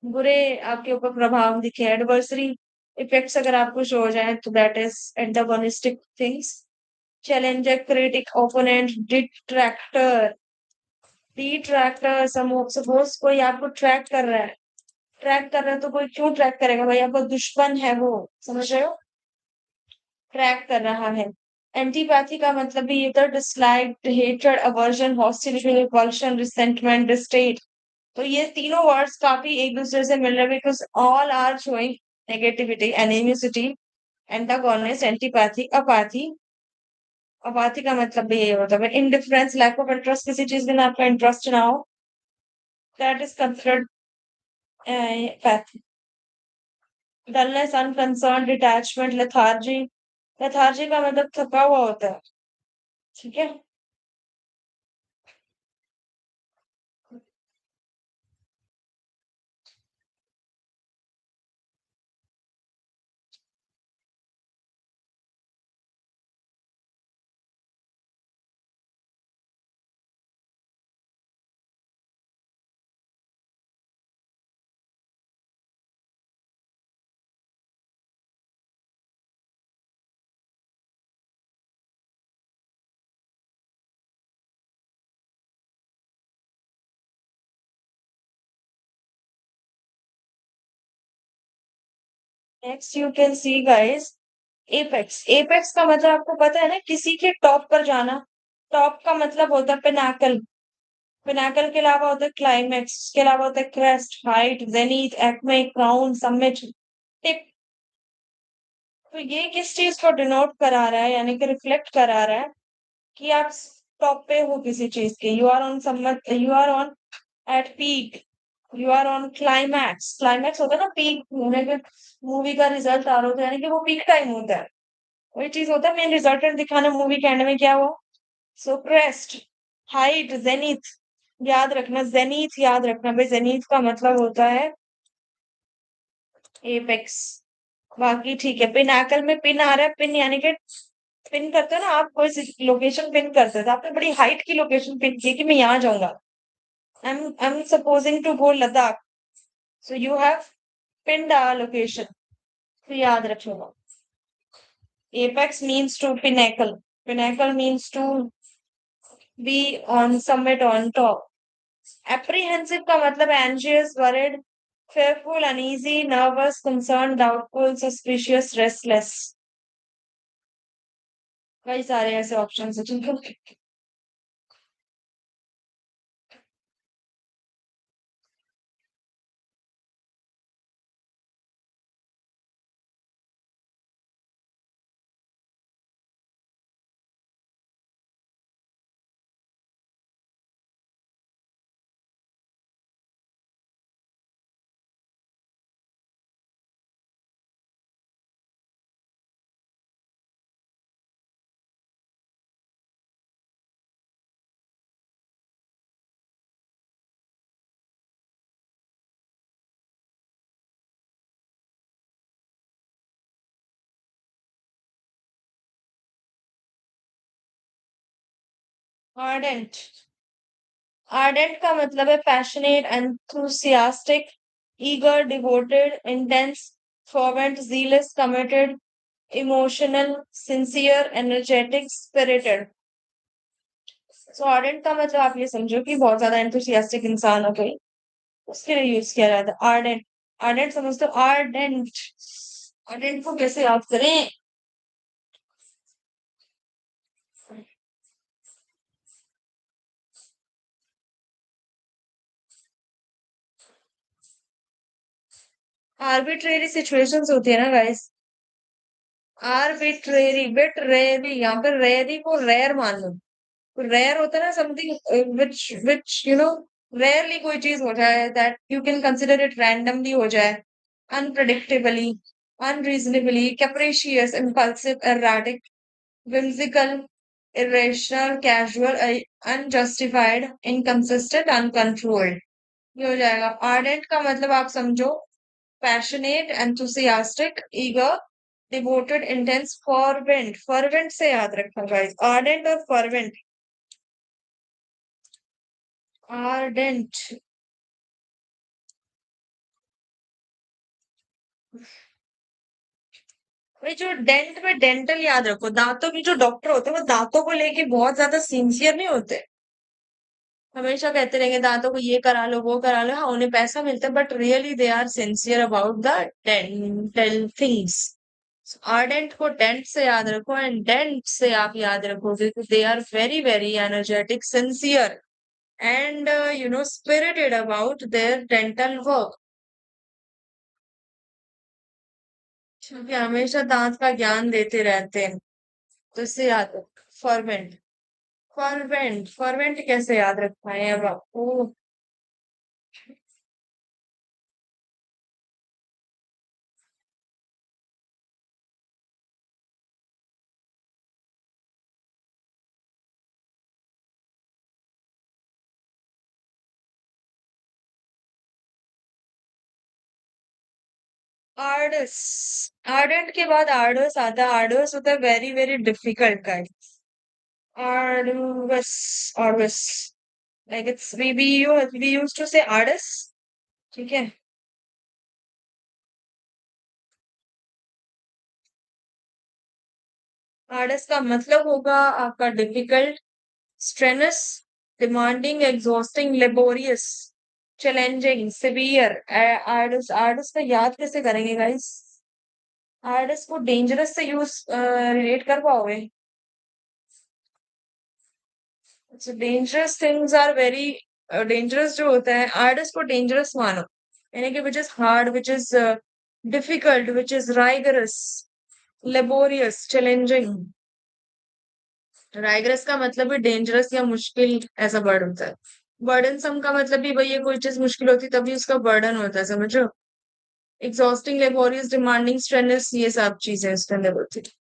बुरे आपके ऊपर प्रभाव दिखे, एडवर्सरी इफेक्ट्स अगर आपको शो हो जाए तो that is antagonistic things. Challenger, critic, opponent, detractor. Detractor, suppose कोई आपको ट्रैक कर रहा है, ट्रैक कर रहा है तो कोई क्यों ट्रैक करेगा भाई? आपका दुश्मन है वो, समझ रहे हो? ट्रैक कर रहा है। एंटीपैथी का मतलब भी ये होता है dislike, hatred, aversion, hostility, repulsion, resentment, distaste. तो ये तीनों वर्ड्स काफी एक दूसरे से मिल रहे हैं because all are showing negativity, animosity, antagonist, antipathy, apathy. Apathy का मतलब भी यही होता है इनडिफरेंस, लैक ऑफ इंटरेस्ट, किसी चीज में आपका इंटरेस्ट ना हो, that is considered pathy. Dullness, unconcern, detachment, lethargy. Lethargy का मतलब थका हुआ होता है। ठीक है, next you can see guys apex, apex का मतलब आपको पता है ना, किसी के टॉप पर जाना। टॉप का मतलब होता है पिनाकल। पिनाकल के अलावा होता है क्लाइमेक्स, उसके अलावा होता है crest, height, zenith, Acme, crown, summit, tip. तो ये किस चीज को डिनोट करा रहा है, यानी कि रिफ्लेक्ट करा रहा है कि आप टॉप पे हो किसी चीज के। You are on summit, you are on at peak, you are on climax. Climax होता है ना पीक होने पे, मूवी का रिजल्ट आ रहा होता है, यानी कि वो पीक टाइम होता है। वही चीज होता है, मेन रिजल्टेंट दिखाना मूवी के एंड में क्या हुआ। सो क्रेस्ट, हाइट, जेनिथ। याद रखना, जेनिथ याद रखना भाई, जेनिथ का मतलब होता है एपेक्स। बाकी ठीक है, पिनाकल में पिन आ रहा है, पिन यानी कि पिन करते हो ना आप, कोई लोकेशन पिन करते हो, तो आपने बड़ी हाइट की लोकेशन पिन की कि मैं यहाँ जाऊंगा। I am supposing to go Ladakh, so you have pinned a location, तो याद रखिएगा। Apex means to pinnacle. Pinnacle means to be on summit, on top. Apprehensive का मतलब anxious, worried, fearful, uneasy, nervous, concerned, doubtful, suspicious, restless। कई सारे ऐसे ऑप्शन है जिनको ardent। ardent का मतलब है passionate, enthusiastic, eager, devoted, intense, fervent, zealous, committed, emotional, sincere, energetic, spirited. So ardent का मतलब आप ये समझो कि बहुत ज्यादा एंथुसियास्टिक इंसान हो गई, उसके लिए यूज किया जाता है आर्डेंट। आर्डेंट समझते हो, आर्डेंट। आर्डेंट को कैसे याद करें। आर्बिट्रेरी सिचुएशंस होती है ना गाइस। आर्बिट्रेरी, बिट रेयरी, यहाँ पे रेयरी को रेयर मान लो। रेयर होता है ना, something which you know, rarely कोई चीज हो जाए, that you can consider it randomly हो जाए, unpredictably, unreasonably, capricious, impulsive, erratic, whimsical, irrational, casual, unjustified, inconsistent, uncontrolled। ये हो जाएगा। आर्डेंट का मतलब आप समझो passionate, enthusiastic, eager, devoted, intense, fervent. Fervent से याद रखना गाइस, आर्डेंट और फॉरवेंट। आर्डेंट, भाई जो डेंट में डेंटल याद रखो, दांतों की जो डॉक्टर होते हैं वो दांतों को लेके बहुत ज्यादा सिंसियर नहीं होते। हमेशा कहते रहेंगे दांतों को ये करा लो वो करा लो, हाँ उन्हें पैसा मिलता है, but really they are sincere about the dental things. Ardent को डेंट से याद रखो, एंड डेंट से आप याद रखोगे कि they are very very energetic, sincere, and spirited about their dental work. क्योंकि हमेशा दांत का ज्ञान देते रहते हैं, तो इससे याद रखो फॉर्मेंट। फॉर्वेंट, फॉर्वेंट कैसे याद रखना है अब आपको। आर्डस, आर्डेंट के बाद आर्डस आता है। आर्डस होता है very very difficult guys. Arduous, arduous, like it's we use to say arduous. ठीक है। आर्डस का मतलब होगा आपका difficult, strenuous, demanding, exhausting, laborious, challenging, severe. Arduous, arduous का याद कैसे करेंगे गाइस। आर्टिस्ट को डेंजरस से यूज रिलेट कर पाओगे? Dangerous things are very dangerous जो होता है, आर्टिस्ट को डेंजरस मानो, यानी कि which is hard, which is difficult, which is rigorous, laborious, challenging. राइगरस का मतलब भी डेंजरस या मुश्किल ऐसा वर्ड होता है। बर्डनसम का मतलब भी वही है, कोई चीज मुश्किल होती है तभी उसका बर्डन होता है, समझ रहे हो? एग्जॉस्टिंग, लेबोरियस, डिमांडिंग, स्ट्रेनस, ये सब चीजें इसके अंदर होती है।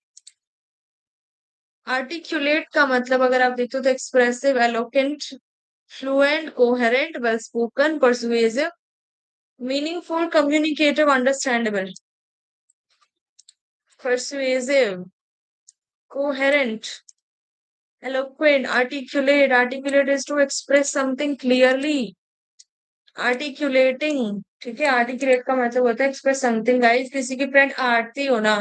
आर्टिक्यूलेट का मतलब अगर आप देखते हो तो expressive, eloquent, fluent, coherent, well spoken, persuasive, meaningful, communicative, understandable. Persuasive, coherent, eloquent, articulate. Articulate is to express something clearly. Articulating, ठीक है, articulate का मतलब होता है express something। गाइस किसी की फ्रेंड आरती हो ना,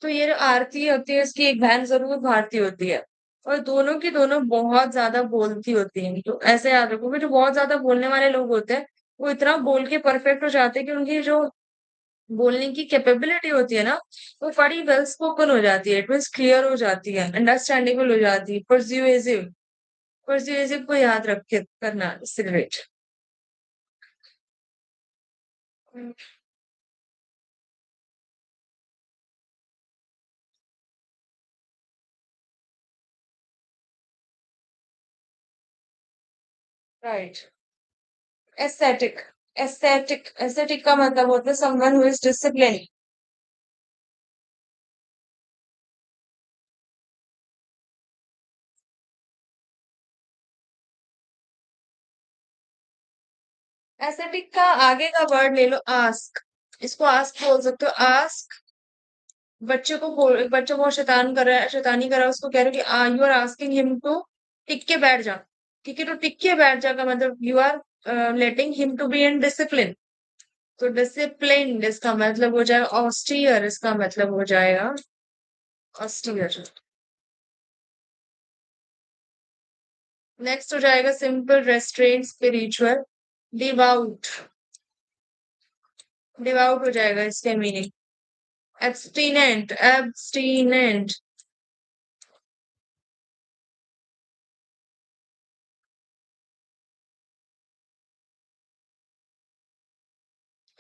तो ये जो आरती होती है इसकी एक बहन जरूर भारती होती है, और दोनों की दोनों बहुत ज्यादा बोलती होती हैं। तो ऐसे याद रखोगे, जो बहुत ज्यादा बोलने वाले लोग होते हैं वो इतना बोल के परफेक्ट हो जाते हैं कि उनकी जो बोलने की कैपेबिलिटी होती है ना, वो बड़ी वेल स्पोकन हो जाती है, इट मीन्स क्लियर हो जाती है, अंडरस्टैंडेबल हो जाती है, परsuasive। परsuasive को याद रख के करना इससे रिलेट। राइट। एस्थेटिक, एस्थेटिक का मतलब होता है someone who is discipline. Aesthetic का आगे का वर्ड ले लो, आस्क। इसको आस्क बोल सकते हो, आस्क। बच्चे को बोल, बच्चा बहुत शैतान कर रहा है, शैतानी कर रहा है, उसको कह रहे हो कि you are asking him to टिक के बैठ जा। ठीक है, तो टिक के बैठ जा का मतलब you are letting him to be in discipline. तो डिसिप्लिन इसका मतलब हो जाएगा ऑस्टियर, इसका मतलब हो जाएगा ऑस्टियर। नेक्स्ट हो जाएगा simple, restaurant, spiritual, devout. Devout हो जाएगा इसके मीनिंग। एब्स्टिनेंट, एब्स्टिनेंट।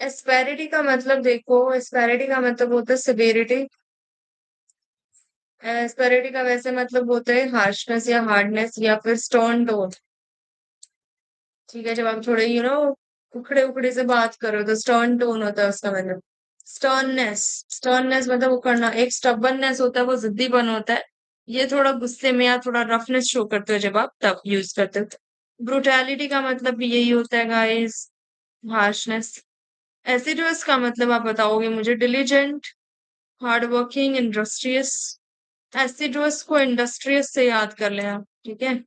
एस्पेरिटी का मतलब देखो, एस्पेरिटी का मतलब होता है सिवियरिटी। एस्पेरिटी का वैसे मतलब होता है हार्शनेस या हार्डनेस या फिर स्टर्न टोन। ठीक है, जब आप थोड़े उखड़े उखड़े से बात करो तो स्टर्न टोन होता है उसका मतलब। स्टर्ननेस, स्टर्ननेस मतलब उखड़ना। एक स्टबननेस होता है, वो जिद्दीपन होता है। ये थोड़ा गुस्से में या थोड़ा रफनेस शो करते हो जब आप तब यूज करते हो। ब्रुटैलिटी का मतलब भी यही होता है गाइस, हार्शनेस। एसिडुअस का मतलब आप बताओगे मुझे, डिलीजेंट, हार्ड वर्किंग, इंडस्ट्रियस। एसिडुअस को इंडस्ट्रियस से याद कर लें आप, ठीक है।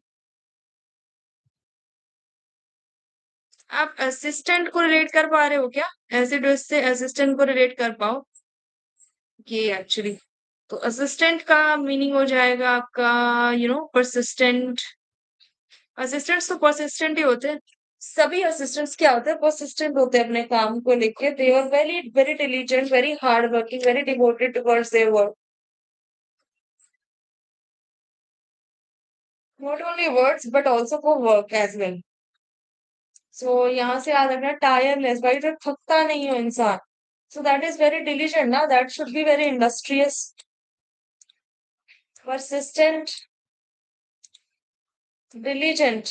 आप असिस्टेंट को रिलेट कर पा रहे हो क्या? एसिडुअस से असिस्टेंट को रिलेट कर पाओ ये एक्चुअली। तो असिस्टेंट का मीनिंग हो जाएगा आपका परसिस्टेंट। असिस्टेंट्स तो परसिस्टेंट ही होते हैं। सभी असिस्टेंट्स क्या होते हैं, परसिस्टेंट होते हैं अपने काम को लेके। They are very very diligent, very hard working, very devoted towards their work. Not only words but also for work as well. So यहाँ से याद रखना, टायरलेस, भाई जो थकता नहीं हो इंसान। So that is very diligent ना, that should be very industrious. Persistent, diligent.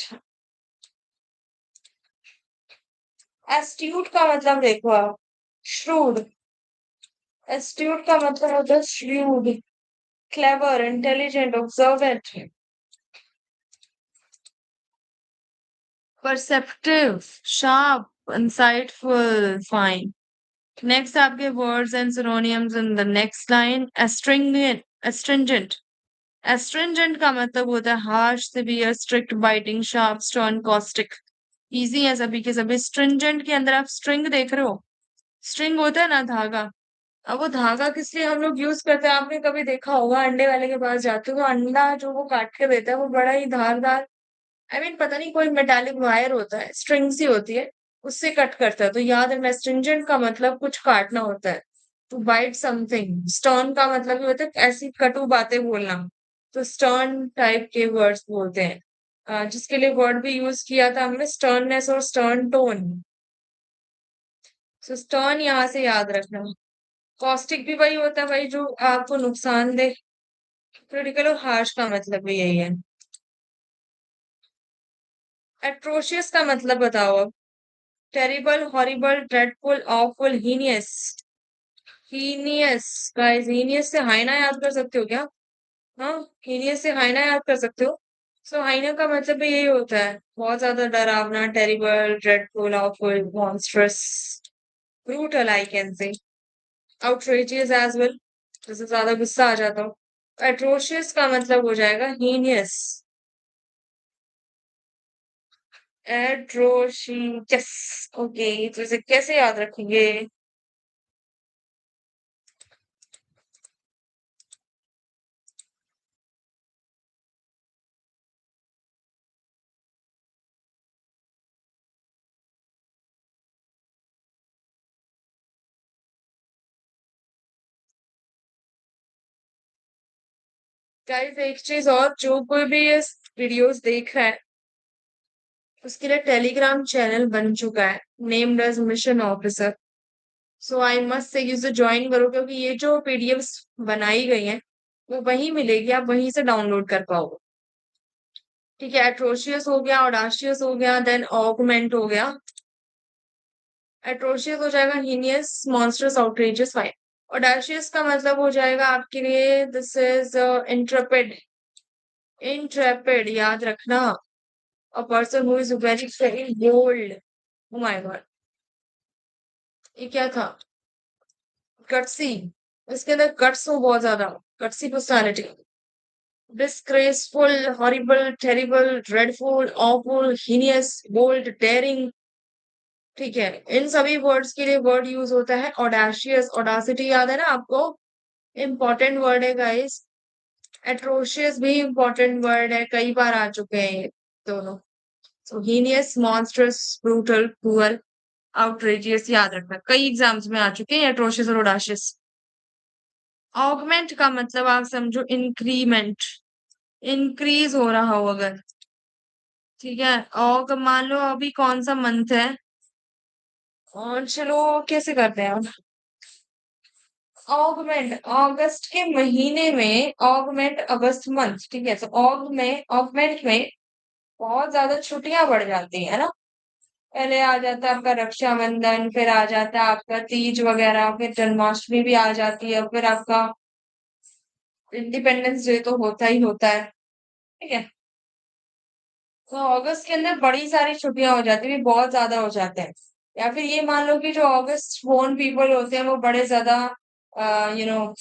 Astute का मतलब देखो आप, श्रूड। एस्ट्यूट का मतलब होता है shrewd, clever, intelligent, observant. Perceptive, sharp, insightful, fine. Next आपके words and synonyms in the next line. Astringent, astringent. Astringent का मतलब होता है harsh, severe, strict, biting, sharp, stern, caustic. Easy है सभी के सभी। स्ट्रिंजेंट के अंदर आप स्ट्रिंग देख रहे हो, स्ट्रिंग होता है ना धागा। अब वो धागा किस लिए हम लोग यूज करते हैं, आपने कभी देखा होगा, अंडे वाले के पास जाते हो तो अंडा जो वो काट के देता है वो बड़ा ही धारदार, पता नहीं कोई मेटालिक वायर होता है, स्ट्रिंग सी होती है, उससे कट करता है। तो याद रखना स्ट्रिंजेंट का मतलब कुछ काटना होता है। टू बाइट समथिंग, स्टर्न का मतलब ये होता है ऐसी कटु बातें बोलना, तो स्टर्न टाइप के वर्ड्स बोलते हैं। जिसके लिए वर्ड भी यूज किया था हमने स्टर्ननेस और स्टर्न टोन। सो स्टर्न यहाँ से याद रखना। कॉस्टिक भी वही होता है भाई जो आपको नुकसान दे। क्रिटिकल और हार्श का मतलब भी यही है। एट्रोशियस का मतलब बताओ अब। Terrible, horrible, dreadful, awful, heinous. Heinous, guys heinous से हाइना याद कर सकते हो क्या? हाँ, हीनियस से हाइना याद कर सकते हो। सो हाइना का मतलब भी यही होता है, बहुत ज्यादा डरावना, terrible, dreadful, awful, monstrous, brutal I can say, outrageous as well, जैसे ज्यादा गुस्सा आ जाता हो। एट्रोशियस का मतलब हो जाएगा हीनियस। एट्रोशियस। ओके, तो इसे कैसे याद रखेंगे? गाइस एक चीज और, जो कोई भी ये वीडियोस देख रहा है उसके लिए टेलीग्राम चैनल बन चुका है, named as mission officer. So I must say इसे ज्वाइन करो, क्योंकि ये जो पीडीएफ्स बनाई गई हैं वो वहीं मिलेगी, आप वहीं से डाउनलोड कर पाओगे। ठीक है, एट्रोशियस हो गया, ऑडाशियस हो गया, देन ऑगमेंट हो गया। एट्रोशियस हो जाएगा हीनियस, मॉन्स्टर्स, आउटरेजियस, फाइन। ऑडाशियस का मतलब हो जाएगा आपके लिए दिस इज इंट्रपेड। इंट्रपेड याद रखना, a person who is very very bold. Oh my God, ये क्या था? गट्सी। इसके अंदर गट्स हो बहुत ज्यादा, gutsy personality. Disgraceful, horrible, terrible, dreadful, awful, heinous, bold, daring. ठीक है, इन सभी वर्ड्स के लिए वर्ड यूज होता है ऑडाशियस। ऑडासिटी याद है ना आपको? इंपॉर्टेंट वर्ड है गाइस। एट्रोशियस भी इंपॉर्टेंट वर्ड है, कई बार आ चुके हैं ये दोनों। So heinous, monstrous, brutal, cruel, outrageous याद रखना, कई एग्जाम्स में आ चुके हैं एट्रोशियस और ऑडाशियस। ऑगमेंट का मतलब आप समझो इंक्रीमेंट, इंक्रीज हो रहा हो अगर। ठीक है, ऑग मान लो अभी कौन सा मंथ है, और चलो कैसे करते हैं अब। ऑगमेंट अगस्त के महीने में, ऑगमेंट अगस्त मंथ, ठीक है। तो ऑग में, ऑगमेंट में बहुत ज्यादा छुट्टियां बढ़ जाती है ना। पहले आ जाता है आपका रक्षाबंधन, फिर आ जाता है आपका तीज वगैरह, फिर जन्माष्टमी भी आ जाती है, फिर आपका इंडिपेंडेंस डे तो होता ही होता है। ठीक है, तो अगस्त के अंदर बड़ी सारी छुट्टियां हो जाती है, बहुत ज्यादा हो जाते हैं। या फिर ये मान लो कि जो अगस्त बोर्न पीपल होते हैं वो बड़े ज्यादा यू नो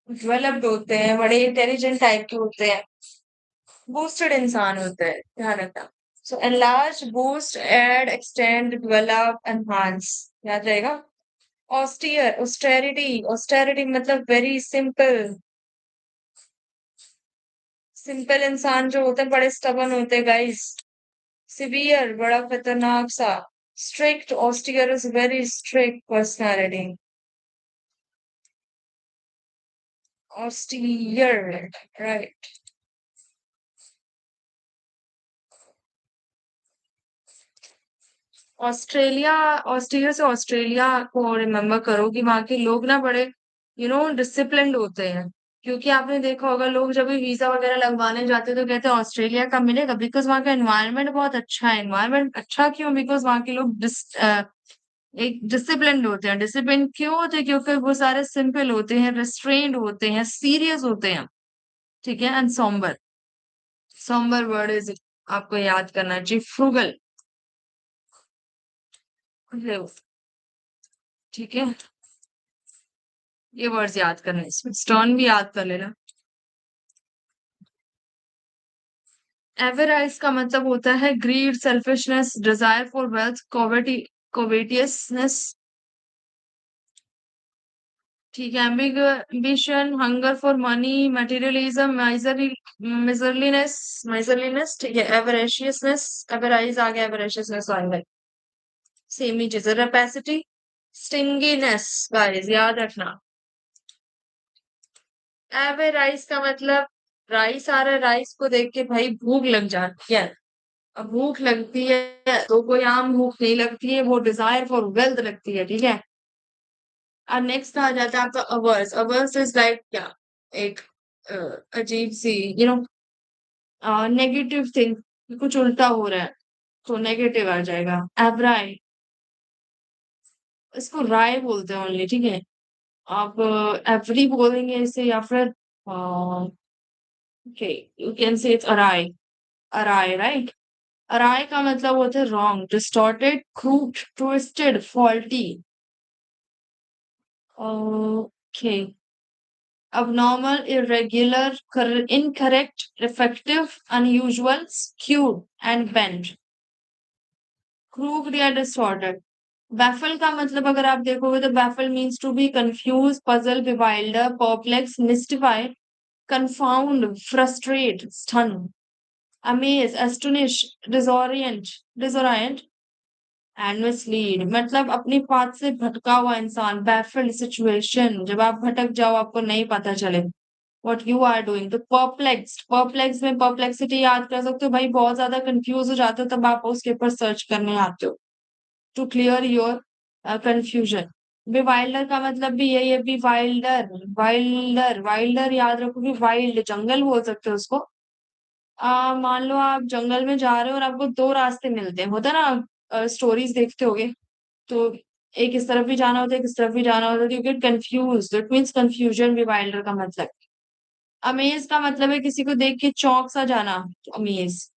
डेवलप्ड होते हैं, बड़े इंटेलिजेंट टाइप के होते हैं, बूस्टेड इंसान होते हैं, ध्यान रखना। So enlarge, boost, add, extend, develop, enhance याद रहेगा। ऑस्टियर, ऑस्टेरिटी, ऑस्टेरिटी मतलब वेरी सिंपल। सिंपल इंसान जो होते हैं बड़े स्टबन होते हैं गाइस। सिवियर बड़ा खतरनाक सा। Strict, austere is very strict personality. Austere, right. Australia, Australia से ऑस्ट्रेलिया को रिमेम्बर करो कि वहां के लोग ना बड़े डिसिप्लिन्ड होते हैं। क्योंकि आपने देखा होगा लोग जब भी वीजा वगैरह लगवाने जाते हैं तो कहते हैं ऑस्ट्रेलिया का मिलेगा, बिकॉज वहाँ का एनवायरनमेंट बहुत अच्छा है। एनवायरनमेंट अच्छा क्यों? बिकॉज वहाँ के लोग एक डिसिप्लिन्ड होते हैं। डिसिप्लिन क्यों होते हैं? क्योंकि वो सारे सिंपल होते हैं, रेस्ट्रेन्ड होते हैं, सीरियस होते हैं। ठीक है, and sombre, sombre word is आपको याद करना चाहिए, फ्रूगल। ठीक है, ये वर्ड्स याद करने, इसमें स्टर्न भी याद कर लेना। एवराइज का मतलब होता है greed, selfishness, desire for wealth, covetousness. ठीक है, ambition, hunger for money, materialism, miserliness, miserliness. ठीक है, एवरेशियसनेस, एवराइज आ गया, एवरेशियसनेस आ गया, सेम ही चीज है। रेपेसिटी, स्टिंगीनेस गाइस, याद रखना। एवरेराइज का मतलब राइस आ रहा है, राइस को देख के भाई भूख लग जाती है। अब भूख लगती है तो कोई आम भूख नहीं लगती है, वो डिजायर फॉर वेल्थ लगती है, ठीक है। अब नेक्स्ट आ जाता है आपका अवर्स। अवर्स इज लाइक क्या, एक अजीब सी नेगेटिव थिंग, कुछ उल्टा हो रहा है तो नेगेटिव आ जाएगा। एवराई, इसको राय बोलते हैं ओनली, ठीक है। आप एवरी बोलेंगे इसे, या फिर okay, you can say it's array. Array, right. Array का मतलब होता है wrong, distorted, crude, twisted, faulty. Okay. abnormal, irregular, incorrect, defective, unusual, skewed and bent. Crooked या distorted. Baffle का मतलब अगर आप देखोगे तो baffle means to be confused, puzzle, bewilder, perplex, mystify, confound, frustrate, stun. Amaze, astonish, disorient and mislead, मतलब अपनी बात से भटका हुआ इंसान। बैफल्ड सिचुएशन, जब आप भटक जाओ, आपको नहीं पता चले what you are doing। तो perplexed, perplexed में perplexity याद कर सकते हो भाई, बहुत ज्यादा कंफ्यूज हो जाते हो तब आप उसके ऊपर सर्च करने आते हो to clear your confusion. Bewilder का मतलब भी यही है, बी वाइल्डर, वाइल्डर, वाइल्डर याद रखोगे, वाइल्ड जंगल बोल सकते हो उसको। मान लो आप जंगल में जा रहे हो और आपको दो रास्ते मिलते हैं, होता है ना, स्टोरीज देखते होगे तो एक इस तरफ भी जाना होता है, एक इस तरफ भी जाना होता है, you get confuse, it means confusion bewilder का मतलब। अमेज का मतलब है किसी को देख के चौंक सा जाना, अमेज।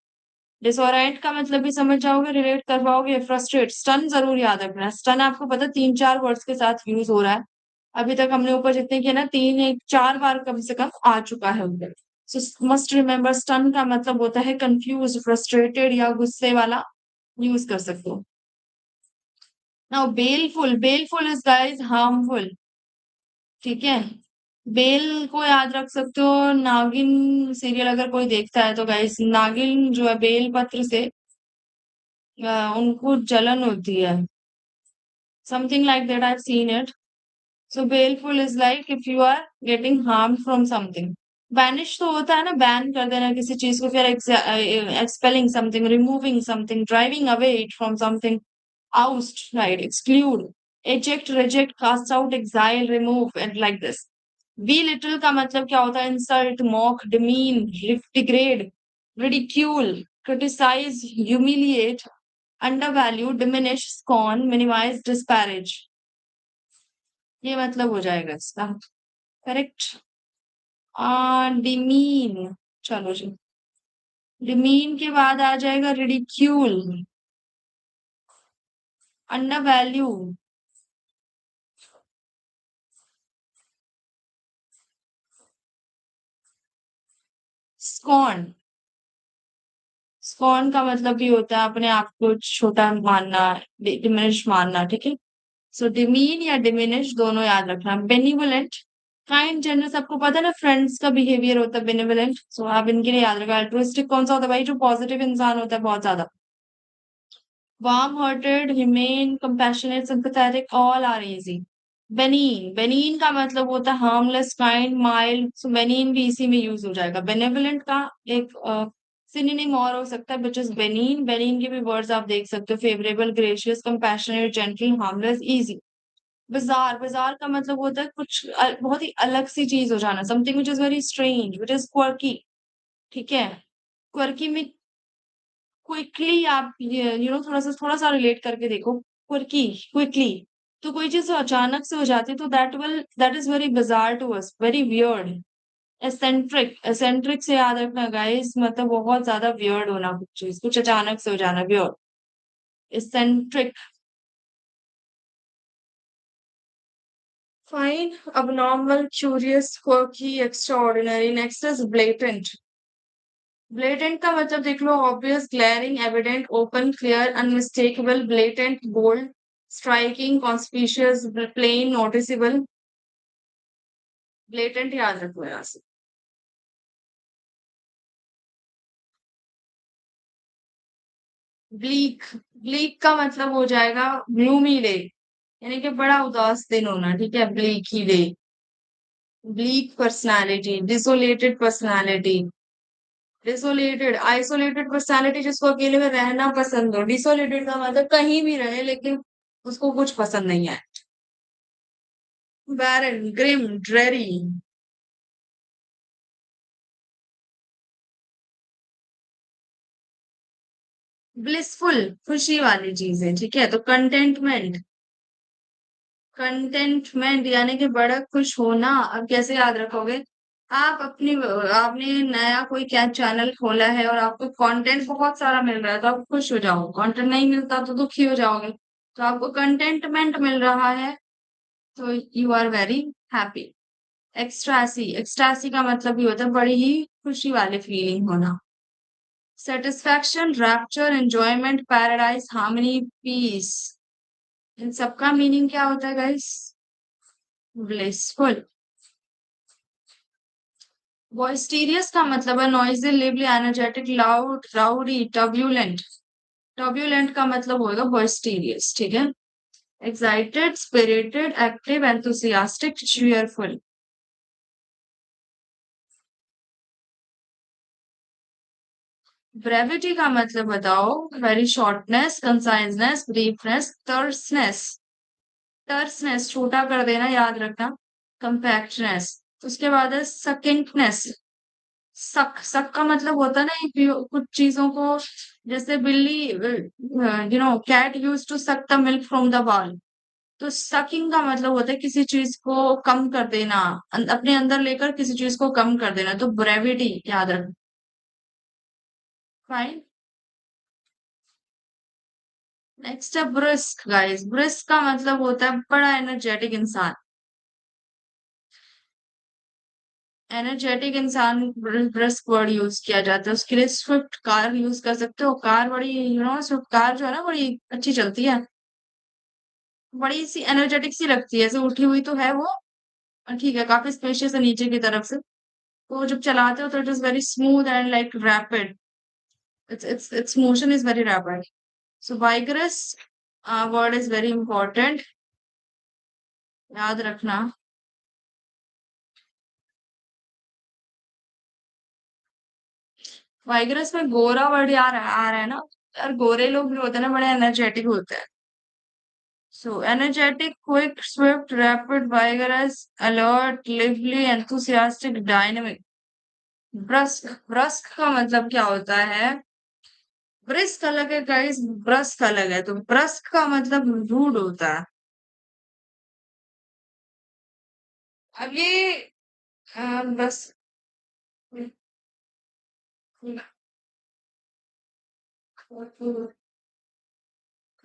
डिसोराइंट का मतलब भी समझ जाओगे, रिलेट कर पाओगे। फ्रस्ट्रेट, स्टन जरूर याद रखना है। स्टन आपको पता है 3-4 वर्ड्स के साथ यूज हो रहा है, अभी तक हमने ऊपर जितने किए ना, 3-4 बार कम से कम आ चुका है उधर। सो मस्ट रिमेम्बर, स्टन का मतलब होता है कंफ्यूज, फ्रस्ट्रेटेड या गुस्से वाला, यूज कर सकते हो। नाउ बेलफुल, बेलफुल इज गाइस हार्मफुल, ठीक है। बेल को याद रख सकते हो, नागिन सीरियल अगर कोई देखता है तो गाइस, नागिन जो है बेल पत्र से उनको जलन होती है, something like that, I have seen it. So baleful is like if you are getting harm from something. Banish तो होता है ना, बैन कर देना किसी चीज को, फिर expelling something, removing something, driving away it from something. oust, right, exclude, eject, reject, cast out, exile, remove, and like this। belittle का मतलब क्या होता है, insult, mock, demean, degrade, ridicule, criticize, humiliate, undervalue, diminish, scorn, minimize, disparage। ये मतलब हो जाएगा इसका, करेक्ट। demean, चलो जी, demean के बाद आ जाएगा ridicule, undervalue, scorn। स्कॉर्न का मतलब भी होता है अपने आप को छोटा मानना, डिमिनिश मानना, ठीक है। सो डिमीन या डिमिनिश दोनों याद रखना। बेनिवोलेंट, काइंड, जनरस, आपको पता है ना फ्रेंड्स का बिहेवियर होता है बेनिवोलेंट, सो आप इनके लिए याद रखना। अल्ट्रुइस्टिक कौन सा होता है भाई, जो पॉजिटिव इंसान होता है बहुत ज्यादा। Warm hearted, humane, compassionate, sympathetic, all are easy. Benign, benign का मतलब होता है harmless, kind, mild, so benign भी इसी में यूज हो जाएगा। बेनेवोलेंट का एक सिनोनिम और हो सकता है विच इज बेनीन। बेनीन के भी वर्ड्स आप देख सकते हो, favourable, gracious, compassionate, gentle, harmless, easy. Bizarre, bizarre का मतलब होता है कुछ बहुत ही अलग सी चीज हो जाना, something which is very strange, which is quirky, ठीक है। क्वर्की में क्विकली आप थोड़ा सा रिलेट करके देखो, क्विकली, क्विकली, तो कोई चीज अचानक से हो जाती है तो that is very bizarre to us, very weird. Eccentric, eccentric से याद रखना गाइस, मतलब बहुत ज्यादा वियर्ड होना, कुछ चीज कुछ अचानक से हो जाना, weird, eccentric. Fine, abnormal, curious, quirky, extraordinary। Next is blatant. Blatant का मतलब देख लो, obvious, glaring, evident, open, clear, unmistakable, blatant, bold, striking, conspicuous, plain, noticeable. Blatant याद रखो यहाँ से। ब्लीक, ब्लीक का मतलब हो जाएगा ग्लूमी डे, यानी कि बड़ा उदास दिन होना, ठीक है, ब्लीक ही day, bleak personality, desolated personality, desolated isolated personality, जिसको अकेले में रहना पसंद हो। डिसोलेटेड का मतलब कहीं भी रहे लेकिन उसको कुछ पसंद नहीं है। बैरन, ग्रिम, ड्रेरी, ब्लिसफुल, खुशी वाली चीज है, ठीक है। तो कंटेंटमेंट, कंटेंटमेंट यानी कि बड़ा खुश होना। अब कैसे याद रखोगे? आप अपनी आपने नया कोई क्या चैनल खोला है और आपको कंटेंट बहुत सारा मिल रहा है तो आप खुश हो जाओ, कंटेंट नहीं मिलता तो दुखी हो जाओगे। तो आपको कंटेंटमेंट मिल रहा है तो यू आर वेरी हैप्पी। एक्सट्रासी, एक्सट्रासी का मतलब ये होता है बड़ी ही खुशी वाली फीलिंग होना। Satisfaction, rapture, enjoyment, paradise, harmony, peace, इन सबका मीनिंग क्या होता है गाइस? ब्लिसफुल। बॉइस्टीरियस का मतलब है noisy, lively, energetic, loud, rowdy, turbulent. Turbulent का मतलब होगा बॉइस्टीरियस, ठीक है। Excited, spirited, active, enthusiastic, cheerful. Brevity का मतलब बताओ? Very shortness, conciseness, briefness, terseness. Terseness छोटा कर देना, याद रखना। कंपैक्टनेस। उसके बाद है सकिंकनेस। सक, सक का मतलब होता है ना कुछ चीजों को, जैसे बिल्ली, cat use to suck the milk from the bowl. तो सकिंग का मतलब होता है किसी चीज को कम कर देना, अपने अंदर लेकर किसी चीज को कम कर देना। तो ब्रेविटी याद रखना। फाइन। नेक्स्ट है ब्रिस्क गाइस। ब्रिस्क का मतलब होता है बड़ा एनर्जेटिक इंसान। एनर्जेटिक इंसान, ब्रिस्क वर्ड यूज किया जाता है उसके लिए। स्विफ्ट कार यूज कर सकते हो, कार बड़ी, स्विफ्ट कार जो है ना बड़ी अच्छी चलती है, बड़ी सी एनर्जेटिक सी लगती है, ऐसे उठी हुई तो है वो, ठीक है, काफी स्पेशियस है नीचे की तरफ से। तो जब चलाते हो तो it is very smooth and like rapid, its motion is very rapid. So vigorous word is very important, याद रखना। वाइगरस में गोरा वर्ड आ रहा है ना, यार गोरे लोग जो होते हैं ना बड़े एनर्जेटिक होते हैं। So energetic, quick, swift, rapid, vigorous, alert, lively, enthusiastic, dynamic. ब्रस्क, ब्रस्क का मतलब क्या होता है? ब्रिस्क अलग है गाइस, ब्रस्क अलग है। तो ब्रस्क का मतलब रूड होता है। अब ये बस,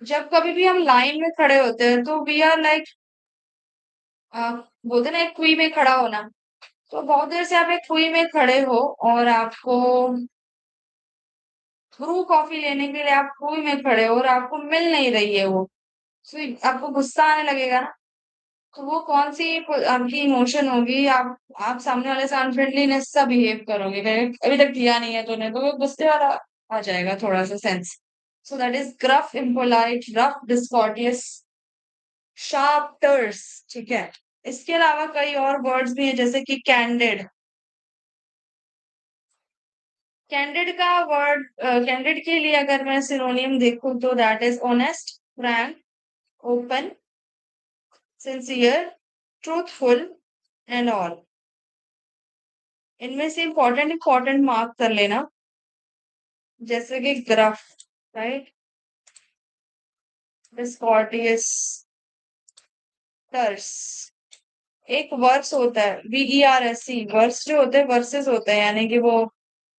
जब कभी भी हम लाइन में खड़े होते हैं तो वी आर लाइक, बोलते हैं ना एक क्यू में खड़ा होना। तो बहुत देर से आप एक क्यू में खड़े हो और आपको ब्रू कॉफी लेने के लिए आप क्यू में खड़े हो और आपको मिल नहीं रही है वो, तो आपको गुस्सा आने लगेगा ना। तो वो कौन सी आपकी इमोशन होगी? आप सामने वाले से अनफ्रेंडलीनेस सा बिहेव करोगे, कहोगे, अभी तक दिया नहीं है तूने, तो वो गुस्से वाला आ जाएगा थोड़ा सा sense. So that is gruff, impolite, rough, discourteous, sharp, terse, ठीक है। इसके अलावा कई और वर्ड्स भी हैं जैसे कि कैंडिड। कैंडिड का वर्ड, कैंडिड के लिए अगर मैं सिनोनियम देखूं तो that is honest, Frank, open, sincere, truthful and all. इनमें से इंपॉर्टेंट इंपॉर्टेंट मार्क कर लेना, जैसे कि ग्रफ, राइट, डिस्कॉर्डियस, टर्स। एक वर्स होता है, VERSE, वर्स जो होते हैं वर्सेस होते हैं, यानी कि वो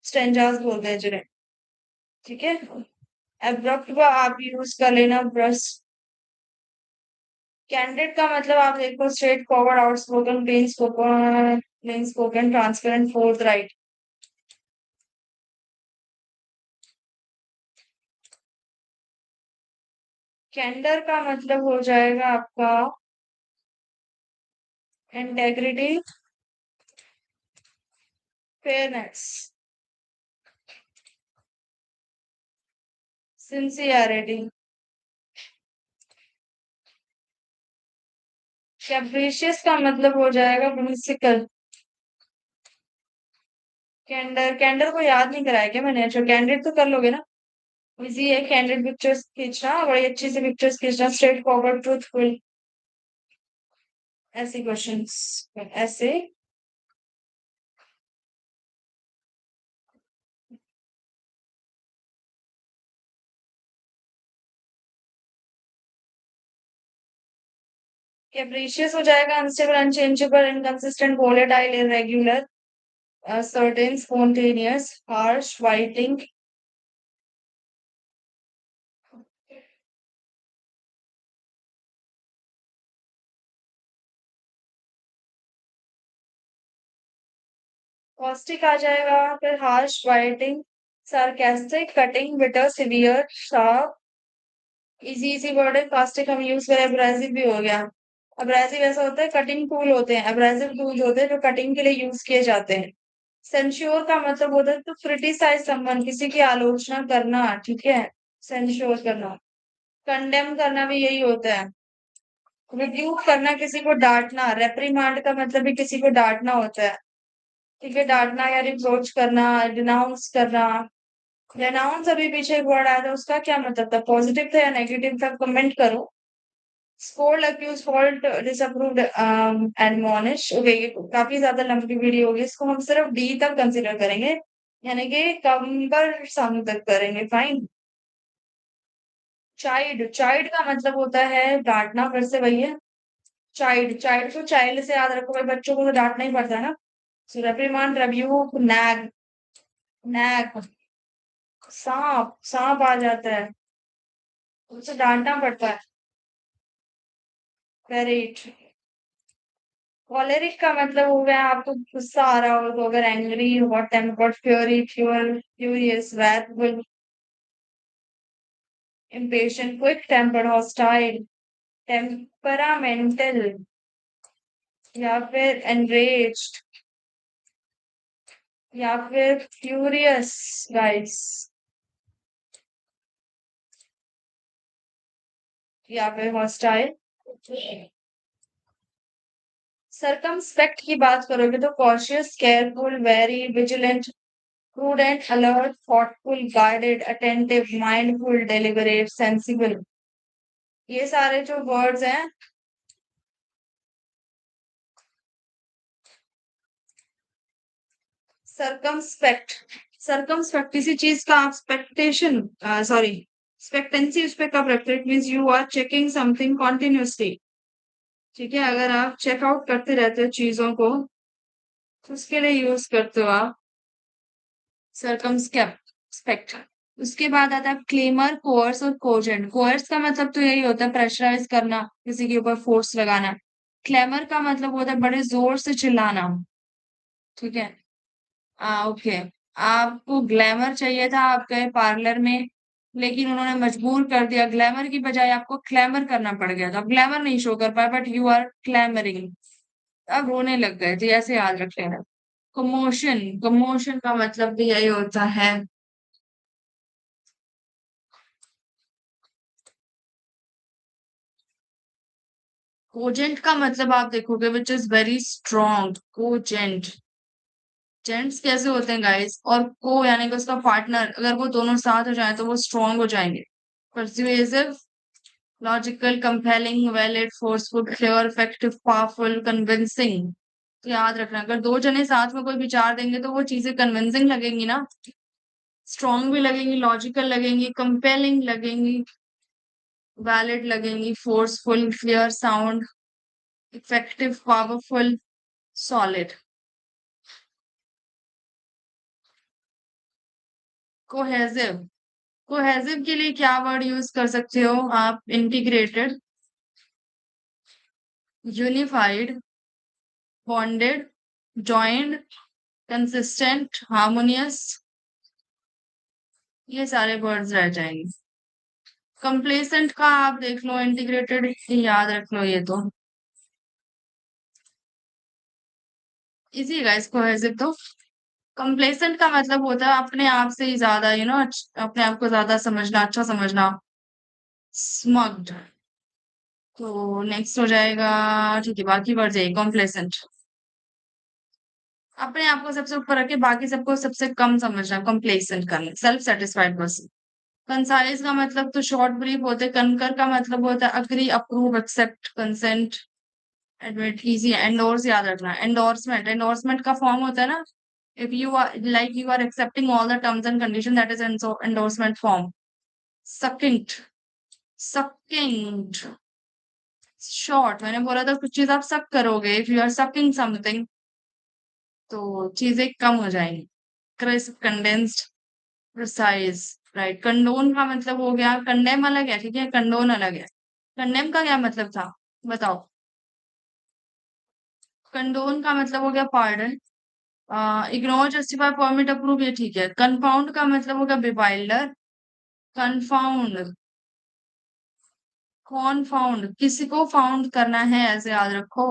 स्टेंजास बोलते हैं जिन्हें, ठीक है। एब्रप्ट का आप यूज कर लेना, ब्रश। कैंडिड का मतलब आप देखो straightforward, outspoken, plain spoken, transparent, forthright. Candour का मतलब हो जाएगा आपका इंटेग्रिटी, फेयरनेस, सिंसियरिटी, कैप्रिशियस का मतलब हो जाएगा whimsical। कैंडर, कैंडर को याद नहीं कराया क्या मैंने? अच्छा कैंडिड तो कर लोगे ना। इजी है कैंडिड पिक्चर्स खींचना, बड़ी अच्छी सी पिक्चर्स खींचना, स्ट्रेट फॉरवर्ड ट्रूथफुल, ऐसे क्वेश्चंस ऐसे। कैप्रिशियस हो जाएगा unstable, unchangeable, inconsistent, volatile, irregular, certain, spontaneous, harsh, biting. Caustic आ जाएगा, फिर harsh, biting, sarcastic, cutting, bitter, severe, sharp. Easy easy word है। कास्टिक हम यूज करें, अब्रेसिव भी हो गया। अब्रेसिव ऐसा होता है, कटिंग टूल होते हैं, अब्रेसिव टूल्स होते हैं जो कटिंग के लिए यूज किए जाते हैं। सेंश्योर का मतलब होता है टू क्रिटिसाइज समवन, किसी की आलोचना करना, ठीक है। सेंश्योर करना। कंडेम करना भी यही होता है। रिब्यूट करना, किसी को डांटना। रेप्रीमांड का मतलब भी किसी को डांटना होता है, ठीक है। डांटना या रिप्रोच करना, डिनाउंस करना। डिनाउंस अभी पीछे एक वर्ड आया था, उसका क्या मतलब था? पॉजिटिव था या नेगेटिव था? कमेंट करो। Scold, accuse, fault, disapproved, admonish. Okay, ये काफी ज्यादा लंबी वीडियो होगी, इसको हम सिर्फ डी तक कंसीडर करेंगे, यानी कि कंबर सम तक करेंगे, फाइन। चाइल्ड, चाइल्ड का मतलब होता है डांटना, फिर से वही है। चाइल्ड, चाइल्ड को चाइल्ड से याद रखो भाई, बच्चों को तो डांटना ही पड़ता है ना। सो रेप्रिमांड, रिब्यूक, नैग, नैग। सांप, सांप आ जाता है, उसे डांटना पड़ता है। वेरी। कॉलेरिक का मतलब हो गया आपको गुस्सा आ रहा हो तो, अगर angry, hot tempered, fury, furious, wrathful, impatient, quick tempered, hostile, temperamental, या फिर enraged, या फिर फ्यूरियस, गाइस, या फिर हॉस्टाइल। सरकमस्पेक्ट की बात करोगे तो cautious, careful, very, vigilant, prudent, alert, thoughtful, guided, attentive, mindful, deliberate, sensible। ये सारे जो वर्ड्स हैं। सरकमस्पेक्ट, सरकमस्पेक्ट किसी चीज का एक्सपेक्टेशन, सॉरी, एक्सपेक्टेंसी उस पर कब रखते हैं? It means you are checking something continuously, ठीक है। अगर आप चेकआउट करते रहते हो चीजों को, तो उसके लिए यूज करते हो आप सरकमस्पेक्ट। उसके बाद आता है क्लेमर, कोर्स और कोजेंट। कोर्स का मतलब तो यही होता है प्रेशराइज करना, किसी के ऊपर फोर्स लगाना। क्लेमर का मतलब होता है बड़े जोर से चिल्लाना, ठीक है। ओके। आपको ग्लैमर चाहिए था, आप गए पार्लर में, लेकिन उन्होंने मजबूर कर दिया, ग्लैमर की बजाय आपको क्लैमर करना पड़ गया था। ग्लैमर नहीं शो कर पाए, बट यू आर क्लैमरिंग। अब रोने लग गए थे, ऐसे याद रख लेना। कमोशन, कमोशन का मतलब भी यही होता है। कोजेंट का मतलब आप देखोगे which is very strong, cogent. Gents कैसे होते हैं गाइस? और को यानी कि उसका पार्टनर, अगर वो दोनों साथ हो जाए तो वो स्ट्रॉन्ग हो जाएंगे। Persuasive, logical, compelling, valid, forceful, clear, effective, powerful, convincing. तो याद रखना, अगर दो जने साथ में कोई विचार देंगे तो वो चीजें कन्विंसिंग लगेंगी ना, स्ट्रॉन्ग भी लगेंगी, लॉजिकल लगेंगी, कंपेलिंग लगेंगी, वैलिड लगेंगी, forceful, clear sound, effective, powerful, solid. Cohesive, cohesive के लिए क्या वर्ड यूज कर सकते हो आप? Integrated, unified, bonded, joined, consistent, harmonious. ये सारे वर्ड्स रह जाएंगे। कंप्लेसेंट का आप देख लो, इंटीग्रेटेड याद रख लो, ये तो इजी है इसको है तो। कंप्लेसेंट का मतलब होता है अपने आप से ही ज्यादा, अपने आप को ज्यादा समझना, अच्छा समझना। स्मग्ड, तो नेक्स्ट हो जाएगा। ठीक है, बाकी बढ़ जाएगी कॉम्प्लेसेंट। अपने आप को सबसे ऊपर रखे, बाकी सबको सबसे कम समझना, कॉम्प्लेसेंट करना, सेल्फ सेटिस्फाइड पर्सन। कंसाइज का मतलब तो शॉर्ट ब्रीफ होते हैं। कनकर का मतलब होता है agree, approve, accept, consent, admit, easy. Endorse याद रखना। एंडोर्समेंट, एंडोर्समेंट का फॉर्म होता है ना, if you are like you are accepting all the terms and condition, that is endorsement form. Succinct, sucking, short, मैंने बोला था कुछ चीज आप सक करोगे, if you are sucking something तो चीजें कम हो जाएंगी। Crisp, condensed, precise, right. Condone का मतलब हो गया, कंडेम अलग है, ठीक है, कंडोन अलग है। कंडेम का क्या मतलब था, बताओ। कंडोन का मतलब हो गया pardon. Ignore, justify, permit, approve, ये ठीक है। कन्फाउंड का मतलब होगा बिवाइल्डर। कन्फाउंड, कॉन्फाउंड, किसी को फाउंड करना है, ऐसे याद रखो।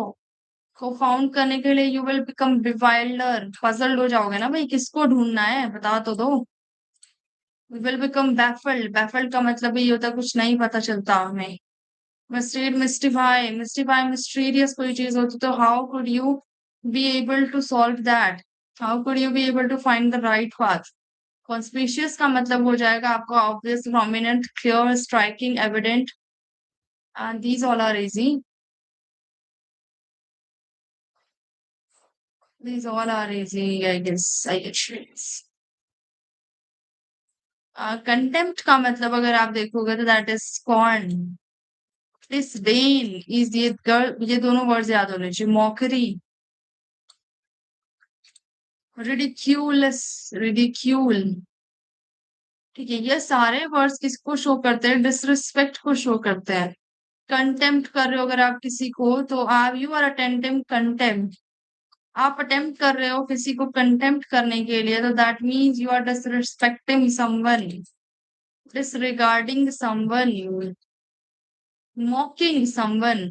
को फाउंड करने के लिए यू विल बिकम बिवाइल्डर, पजल्ड हो जाओगे ना भाई, किसको ढूंढना है बता तो दो। विल बिकम बैफल्ड, बैफल्ड का मतलब ये होता है कुछ नहीं पता चलता हमें। मिस्टेड, मिस्टिफाई, मिस्टिफाई मिस्टीरियस कोई चीज होती तो how could you be able to solve that, how could you be able to find the right path. Conspicuous का मतलब हो जाएगा आपका obvious, prominent, clear, striking, evident, and these all are easy, these all are easy I guess, I guess. Contempt का मतलब अगर आप देखोगे तो that is scorn, disdain, is ये दोनों वर्ड्स याद होने चाहिए। मॉकरी, रिडिक्यूलस, रिडिक्यूल, ठीक है। ये सारे वर्ड्स किसको शो करते हैं, डिसरिस्पेक्ट को शो करते हैं। कंटेम्प्ट कर रहे हो अगर आप किसी को तो आप, यू आर अटेम्प्टिंग कंटेम्प्ट, आप अटेम्प्ट कर रहे हो किसी को कंटेम्प्ट करने के लिए, तो that means you are disrespecting someone, disregarding someone, mocking someone.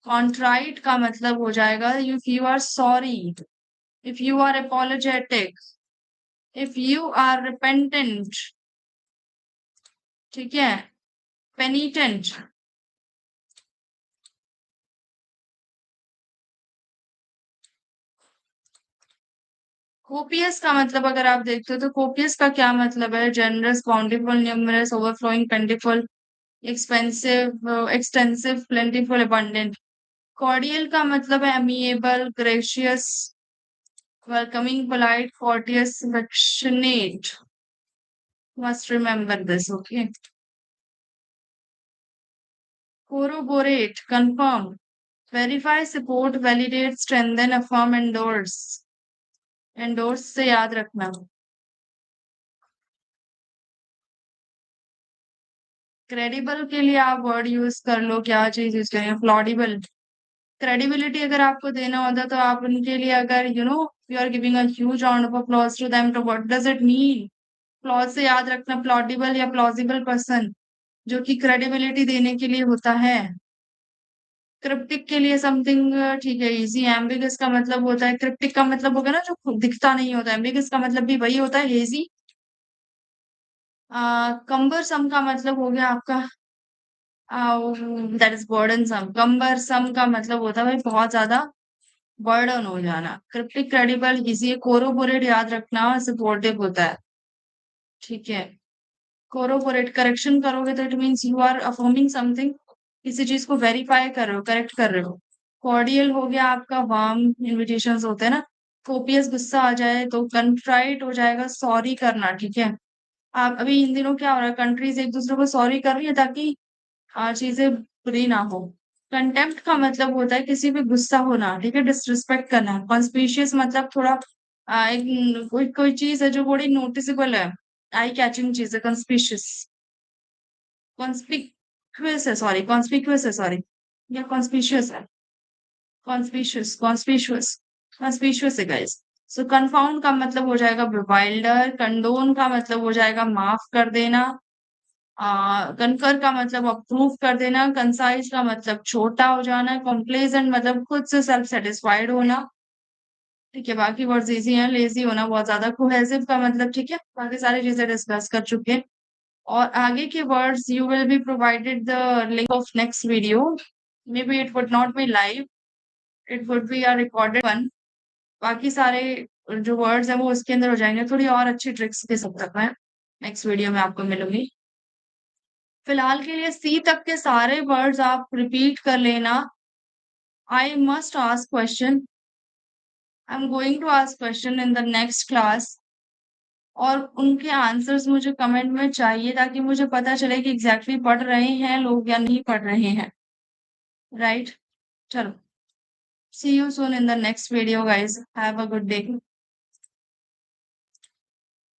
Contrite का मतलब हो जाएगा if you are sorry, if you are apologetic, if you are repentant, ठीक है, पेनिटेंट। कोपियस का मतलब अगर आप देखते हो तो कोपियस का क्या मतलब है, generous, bountiful, numerous, overflowing, plentiful, expensive, extensive, plentiful, abundant. Cordial का मतलब है amiable, gracious, welcoming, polite, courteous, affectionate, must remember this, okay. Corroborate, confirm, verify, support, validate, strengthen, affirm, endorse, endorse से याद रखना। क्रेडिबल के लिए आप वर्ड यूज कर लो, क्या चीज यूज करेंगे, प्लॉडिबल। क्रेडिबिलिटी अगर आपको देना होता तो आप उनके लिए अगर you are giving a huge round of applause to them, तो what does it mean. Applause से याद रखना प्लॉडिबल या प्लॉजिबल पर्सन, जो कि क्रेडिबिलिटी देने के लिए होता है। क्रिप्टिक के लिए समथिंग, ठीक है, इजी। एम्बिगस का मतलब होता है, क्रिप्टिक का मतलब होगा ना जो खुद दिखता नहीं होता, एम्बिगस का मतलब भी वही होता है, हेजी। कम्बर सम का मतलब हो गया आपका, दैट इज बर्डन सम। कम्बर सम का मतलब होता है भाई बहुत ज्यादा बर्डन हो जाना। Cryptic, credible, easy. कोरोबोरेट याद रखना सपोर्टिव होता है, ठीक है। कोरोबोरेट करेक्शन करोगे तो it means you are affirming something, किसी चीज को वेरीफाई कर रहे हो, करेक्ट कर रहे हो। कॉर्डियल हो गया आपका वार्म, इन्विटेशन होते हैं ना। कोपियस, गुस्सा आ जाए तो। कंट्राइट हो जाएगा सॉरी करना, ठीक है। आप अभी इन दिनों क्या हो रहा है, कंट्रीज एक दूसरे को सॉरी कर रही है ताकि चीजें बुरी ना हो। कंटेम्प्ट का मतलब होता है किसी पे गुस्सा होना, ठीक है, डिसरिस्पेक्ट करना। कॉन्स्पिशियस मतलब थोड़ा एक कोई कोई चीज है जो बड़ी नोटिसेबल है, आई कैचिंग चीज है, कंस्पिशियस। कॉन्स्पिक्यूअस है, सॉरी, कॉन्स्पिक्यूअस है, सॉरी, या कॉन्स्पिशियस है, कॉन्स्पिशियस, कॉन्स्पिशियस, कॉन्स्पिशियस है गाइस। सो कन्फाउंड का मतलब हो जाएगा विवाइल्डर। कंडोन का मतलब हो जाएगा माफ कर देना। कनकर का मतलब अप्रूव कर देना। कंसाइज का मतलब छोटा हो जाना। कॉम्प्लेजेंट मतलब खुद से सेल्फ सेटिस्फाइड होना, ठीक है। बाकी वर्ड्स इजी हैं, लेजी होना बहुत ज्यादा। कोहेसिव का मतलब, ठीक है, बाकी सारी चीजें डिस्कस कर चुके हैं। और आगे के words you will be provided the link of next video, may be it would not be live, it would be a recorded one. बाकी सारे जो वर्ड्स हैं वो उसके अंदर हो जाएंगे। थोड़ी और अच्छी ट्रिक्स के सब तक मैं नेक्स्ट वीडियो में आपको मिलूंगी। फिलहाल के लिए सी तक के सारे वर्ड्स आप रिपीट कर लेना। I must ask question, I am going to ask question in the next class, और उनके आंसर्स मुझे कमेंट में चाहिए ताकि मुझे पता चले कि एग्जैक्टली पढ़ रहे हैं लोग या नहीं पढ़ रहे हैं। राइट, चलो, see you soon in the next video guys, have a good day.